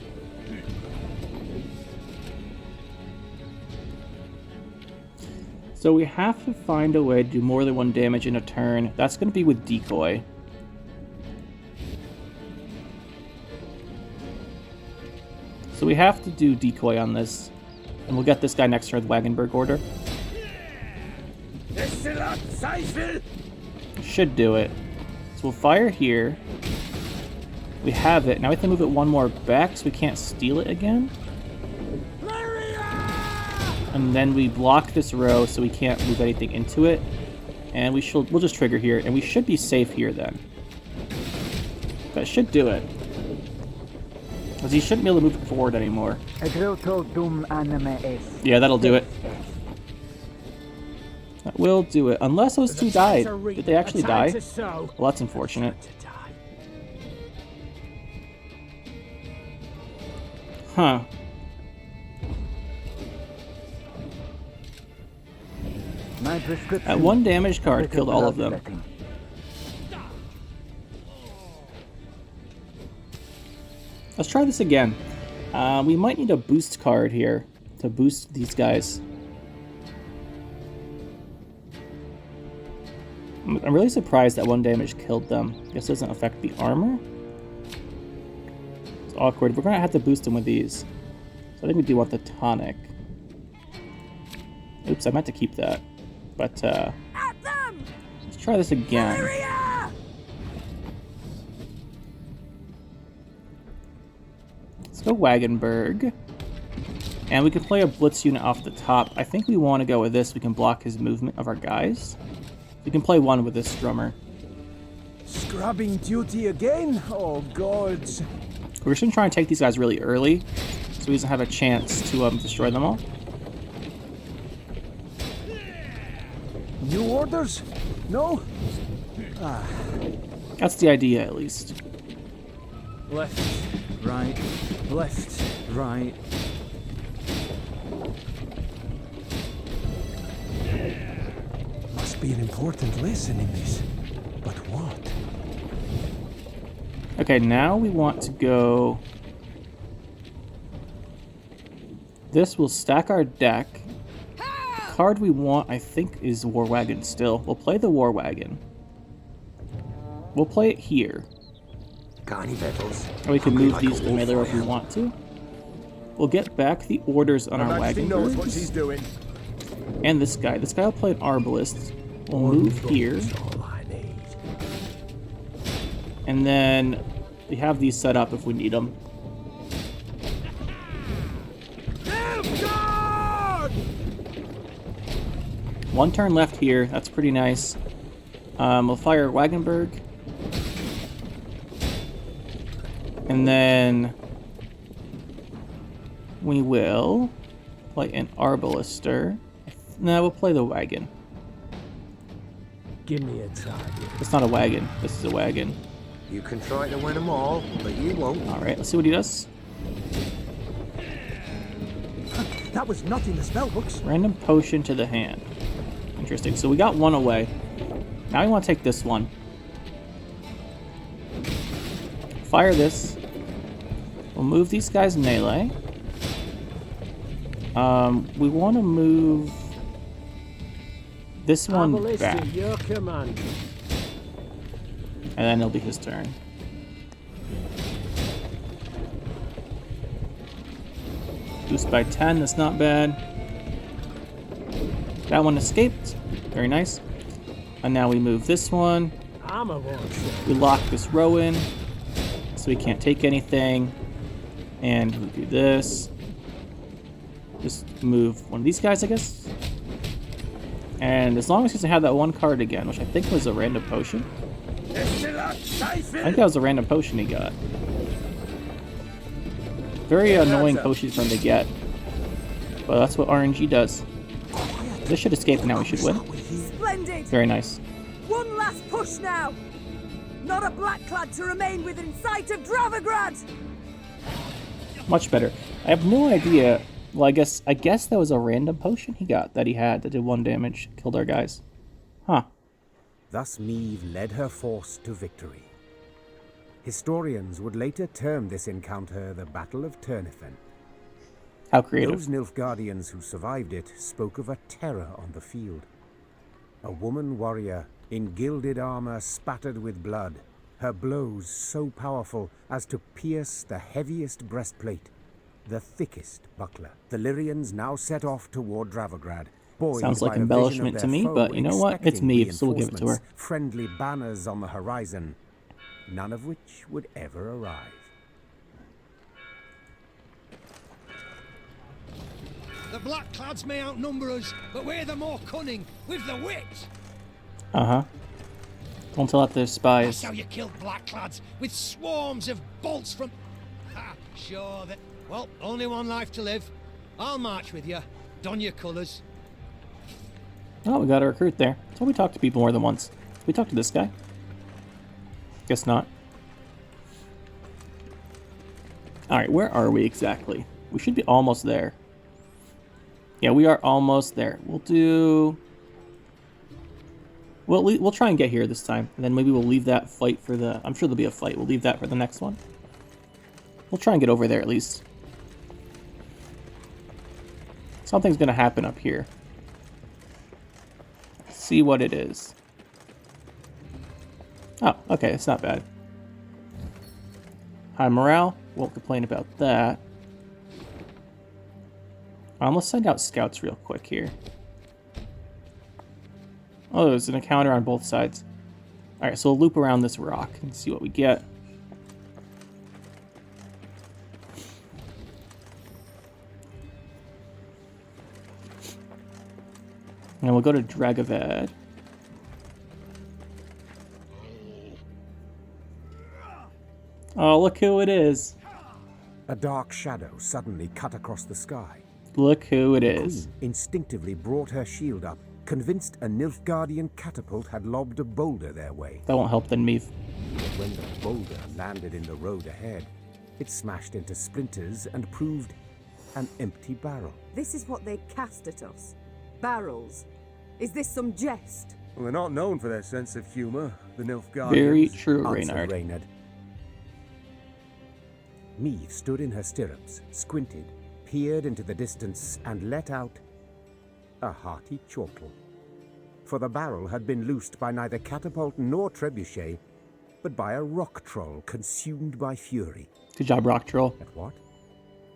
So we have to find a way to do more than 1 damage in a turn. That's going to be with Decoy. So we have to do Decoy on this. And we'll get this guy next turn with Wagenberg order. Should do it. So we'll fire here. We have it. Now we have to move it 1 more back so we can't steal it again. And then we block this row so we can't move anything into it. And we'll just trigger here, and we should be safe here then. That should do it. Because he shouldn't be able to move it forward anymore. Yeah, that'll do it. That will do it. Unless those 2 died. Did they actually die? Well, that's unfortunate. Huh. That 1 damage card killed all of them. Let's try this again. We might need a boost card here to boost these guys. I'm really surprised that 1 damage killed them. This doesn't affect the armor. It's awkward. We're going to have to boost them with these. So I think we do want the tonic. Oops, I meant to keep that. But, let's try this again. Lyria! Let's go Wagenberg. And we can play a blitz unit off the top. I think we want to go with this. We can block his movement of our guys. We can play 1 with this drummer. Scrubbing duty again? Oh, gods. We're just going to try and take these guys really early, so he doesn't have a chance to destroy them all. New orders? No? Ah. That's the idea, at least. Left, right, left, right. Must be an important lesson in this. But what? Okay, now we want to go... This will stack our deck. The card we want, I think, is War Wagon still. We'll play the War Wagon. We'll play it here. Got any battles? Or we can move these to melee if we want to. We'll get back the orders on our wagon. Knows what she's doing. And this guy. This guy will play an Arbalist. We'll move here. And then we have these set up if we need them. One turn left here. That's pretty nice. We'll fire Wagenberg. And then we will play an Arbalister. No, we'll play the wagon. Give me a target. It's not a wagon. This is a wagon. You can try to win them all, but you won't. Alright, let's see what he does. That was not in the spellbooks. Random potion to the hand. Interesting. So we got 1 away. Now we want to take this one. Fire this. We'll move these guys melee. We want to move this one back. Your command. And then it'll be his turn. Boost by 10, that's not bad. That one escaped. Very nice. And now we move this one. I'm a watcher. We lock this row in, so we can't take anything. And we do this. Just move one of these guys, I guess. And as long as he doesn't have that one card again, which I think was a random potion. I think that was a random potion he got. Very annoying potion for him to get. But that's what RNG does. This should escape and now we should win. Splendid! Very nice. One last push now! Not a blackclad to remain within sight of Dravigrad! Much better. I have no idea. Well, I guess that was a random potion he got that he had that did 1 damage, killed our guys. Huh. Thus Meve led her force to victory. Historians would later term this encounter the Battle of Turnifen. How creative. Those Nilfgaardians who survived it spoke of a terror on the field. A woman warrior in gilded armor spattered with blood, her blows so powerful as to pierce the heaviest breastplate, the thickest buckler. The Lyrians now set off toward Dravigrad. Sounds like embellishment to me, but you know what? It's Meve, so we'll give it to her. Friendly banners on the horizon, none of which would ever arrive. The blackclads may outnumber us, but we're the more cunning, with the wit. Uh-huh. Don't tell that to their spies. That's how you killed blackclads, with swarms of bolts from... Ha! Sure that... Well, only one life to live. I'll march with you. Don your colours. Oh, we got a recruit there. So we talked to people more than once. Did we talk to this guy? Guess not. Alright, where are we exactly? We should be almost there. Yeah, we are almost there. We'll do... We'll try and get here this time. And then maybe we'll leave that fight for the... I'm sure there'll be a fight. We'll leave that for the next one. We'll try and get over there at least. Something's going to happen up here. Let's see what it is. Oh, okay. It's not bad. High morale. Won't complain about that. Let's send out scouts real quick here. Oh, there's an encounter on both sides. Alright, so we'll loop around this rock and see what we get. And we'll go to Dragavad. Oh, look who it is. A dark shadow suddenly cut across the sky. Look who it The is. Queen instinctively brought her shield up, convinced a Nilfgaardian catapult had lobbed a boulder their way. That won't help then, Meve. But when the boulder landed in the road ahead, it smashed into splinters and proved an empty barrel. This is what they cast at us. Barrels. Is this some jest? Well, they're not known for their sense of humor, the Nilfgaardians. Very true, answered Reynard. Meve stood in her stirrups, squinted, peered into the distance, and let out a hearty chortle. For the barrel had been loosed by neither catapult nor trebuchet, but by a rock troll consumed by fury. Good job, rock troll. At what?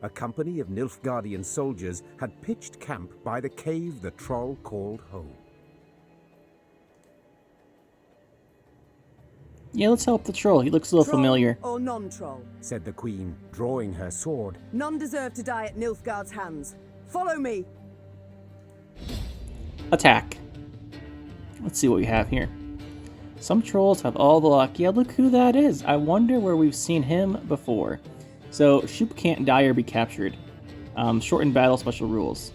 A company of Nilfgaardian soldiers had pitched camp by the cave the troll called home. Yeah, let's help the troll. He looks a little Troll familiar. or non-troll? Said the queen, drawing her sword. None deserve to die at Nilfgaard's hands. Follow me. Attack. Let's see what we have here. Some trolls have all the luck. Yeah, look who that is. I wonder where we've seen him before. So, Shupe can't die or be captured. Shortened battle special rules.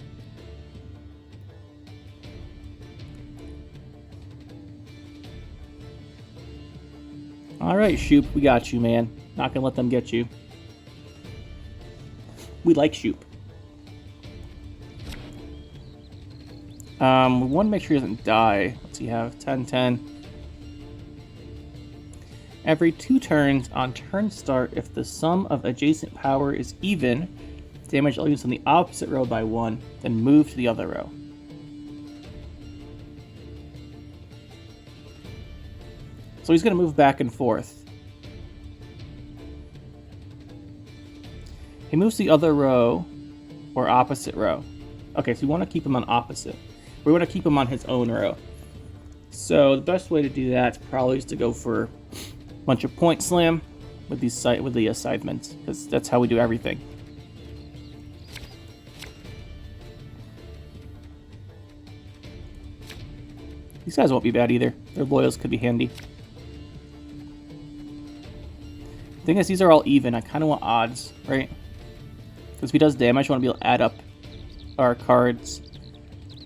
Alright, Shupe, we got you, man. Not gonna let them get you. We like Shupe. We want to make sure he doesn't die. What's he have? 10-10. Every 2 turns on turn start, if the sum of adjacent power is even, damage elements on the opposite row by 1, then move to the other row. So he's going to move back and forth. He moves to the other row, or opposite row. Okay, so we want to keep him on opposite. We want to keep him on his own row. So the best way to do that probably is to go for a bunch of point slam with the assignments, because that's how we do everything. These guys won't be bad either. Their loyals could be handy. The thing is, these are all even. I kind of want odds, right? Because if he does damage, I want to be able to add up our cards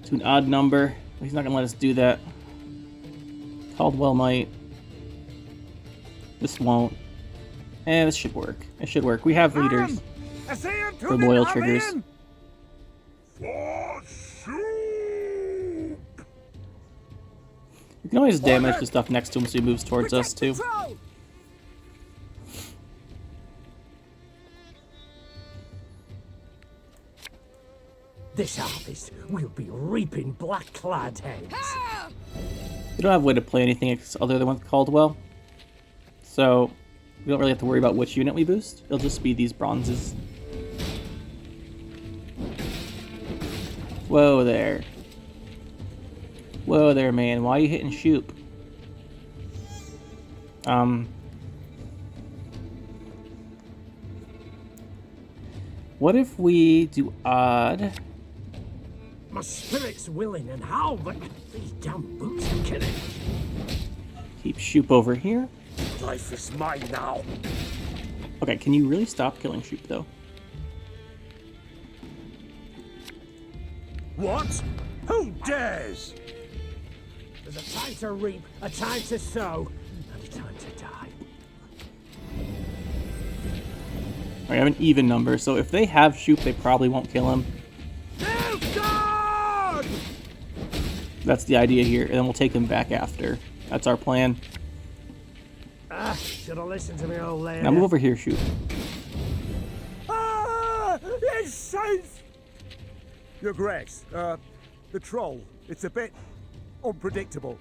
to an odd number. But he's not going to let us do that. Caldwell might. This won't. And this should work. It should work. We have leaders for loyal triggers. We can always damage the stuff next to him so he moves towards us too. This harvest will be reaping black-clad heads. We don't have a way to play anything other than with Caldwell, so we don't really have to worry about which unit we boost. It'll just be these bronzes. Whoa there. Whoa there, man. Why are you hitting Shupe? What if we do odd? My spirit's willing and how, but these damn boots are killing. Keep Shupe over here. Life is mine now. Okay, can you really stop killing Shupe though? What? Who dares? There's a time to reap, a time to sow, and a time to die. I have an even number, so if they have Shupe, they probably won't kill him. Nilfgaard! That's the idea here, and then we'll take him back after. That's our plan. Should have listened to me, old lady. Now move over here, Shupe. It's safe! Your Grace, the troll, it's a bit unpredictable.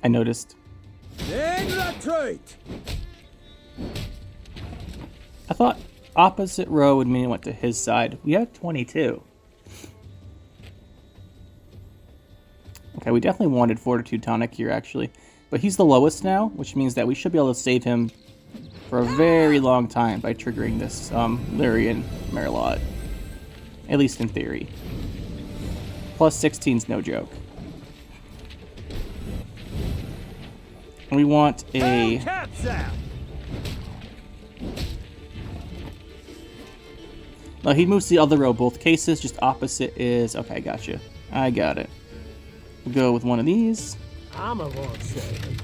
I noticed. In retreat! I thought opposite row would mean it went to his side. We have 22. Okay, we definitely wanted Fortitude Tonic here, actually. But he's the lowest now, which means that we should be able to save him for a very long time by triggering this Lyrian Merlot. At least in theory. Plus 16's no joke. And we want a... No, he moves to the other row both cases, just opposite is... Okay, gotcha. I got it. We'll go with one of these. I'm a one second.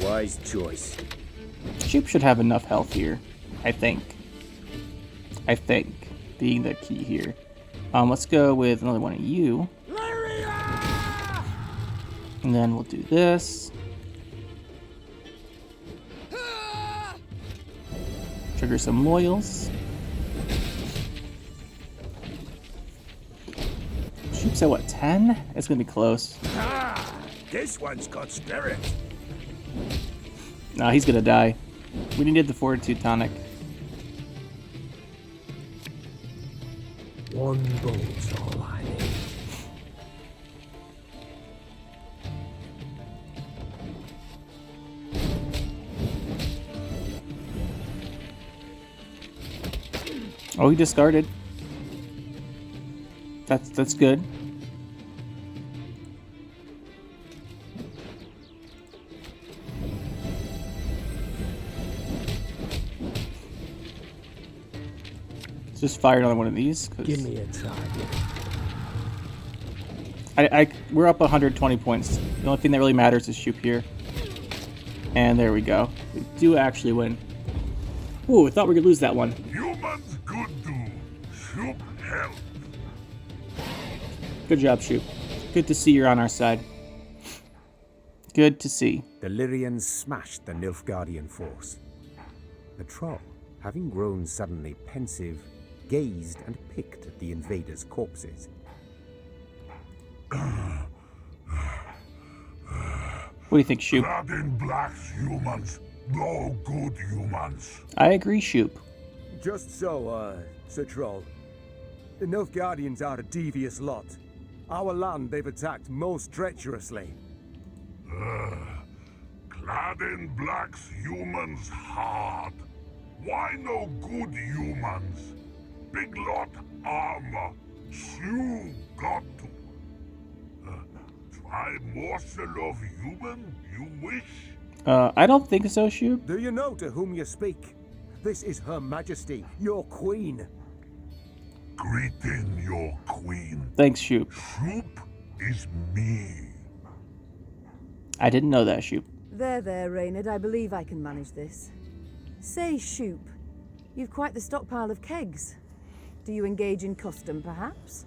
Wise choice. Shupe should have enough health here, I think. Being the key here. Let's go with another one of you. Lyria! And then we'll do this. Trigger some loyals. Shupe's at what, 10? It's gonna be close. This one's got spirit. Nah, he's gonna die. We needed the Fortitude Tonic. One bolt's all I need. Oh, he discarded. That's good. Just fired on one of these. Give me a try. We're up 120 points. The only thing that really matters is Shupe here. And there we go. We do actually win. Ooh, I thought we could lose that one. Humans good do. Shupe help. Good job, Shupe. Good to see you're on our side. Good to see. The Lyrians smashed the Nilfgaardian force. The troll, having grown suddenly pensive, gazed and picked at the invaders' corpses. What do you think, Shupe? Clad in blacks humans, no good humans. I agree, Shupe. Just so, Sir Troll. The Nilfgaardians are a devious lot. Our land they've attacked most treacherously. Clad in black's humans hard. Why no good humans? Big lot armor. Slew got to. Try morsel of human, you wish? I don't think so, Shupe. Do you know to whom you speak? This is Her Majesty, your queen. Greeting your queen. Thanks, Shupe. Shupe is me. I didn't know that, Shupe. There, Reynard. I believe I can manage this. Say, Shupe, you've quite the stockpile of kegs. Do you engage in custom, perhaps?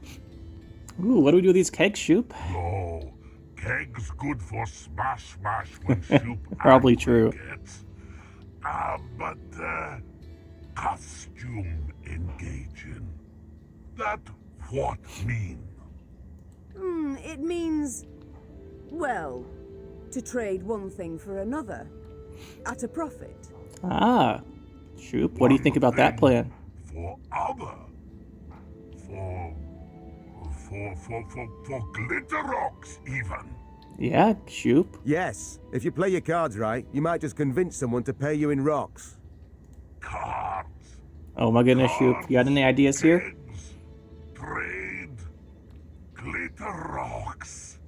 Ooh, what do we do with these kegs, Shupe? No, kegs good for smash when Shupe Probably true. Gets. But costume engaging. That what mean? It means, well, to trade one thing for another, at a profit. Ah, Shupe, what do you think about that plan? For other. For glitter rocks, even. Yeah, Shupe. Yes, if you play your cards right, you might just convince someone to pay you in rocks. Cards. Oh my goodness, Shupe. You got any ideas here? Trade. Glitter rocks.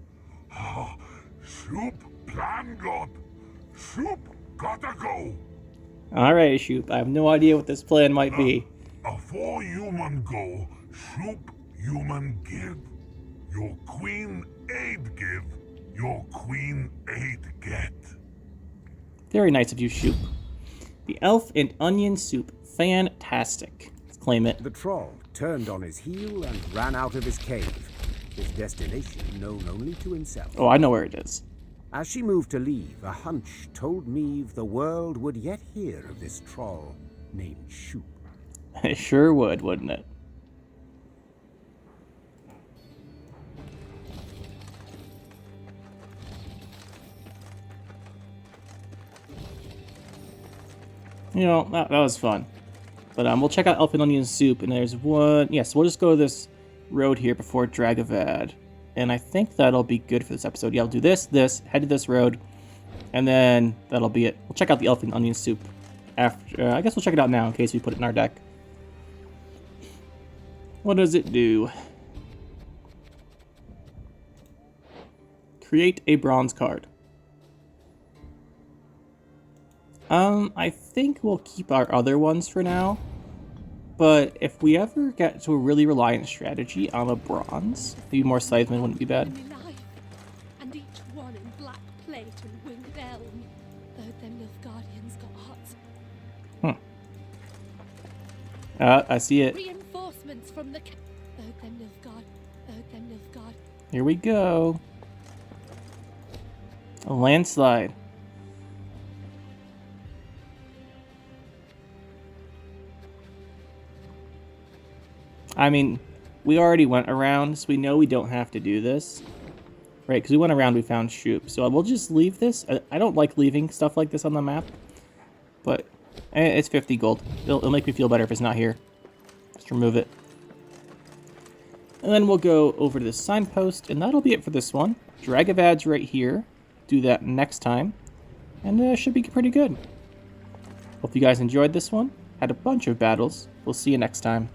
Oh, Shupe plan got. Shupe gotta go. Alright, Shupe. I have no idea what this plan might be. Afore human go, Shupe human give. Your queen aid give. Your queen aid get. Very nice of you, Shupe. The elf and onion soup. Fantastic. Let's claim it. The troll turned on his heel and ran out of his cave, his destination known only to himself. Oh, I know where it is. As she moved to leave, a hunch told Meve the world would yet hear of this troll named Shupe. It sure would, wouldn't it? You know, that was fun. But we'll check out Elf and Onion Soup, and there's one... Yes, we'll just go this road here before Dragavad. And I think that'll be good for this episode. Yeah, I'll do this, head to this road, and then that'll be it. We'll check out the Elf and Onion Soup after... I guess we'll check it out now in case we put it in our deck. What does it do? Create a bronze card. I think we'll keep our other ones for now. But if we ever get to a really reliant strategy on a bronze, maybe more Scythemen wouldn't be bad. And each one in black plate and winged elm. Though them Nilfgaardians got hot. I see it. Reinforcements from the them Nilfgaard. Here we go. A landslide. I mean, we already went around, so we know we don't have to do this. Right, because we went around, we found Shupe. So we'll just leave this. I don't like leaving stuff like this on the map. But it's 50 gold. It'll make me feel better if it's not here. Just remove it. And then we'll go over to the signpost, and that'll be it for this one. Dragavad's right here. Do that next time. And it should be pretty good. Hope you guys enjoyed this one. Had a bunch of battles. We'll see you next time.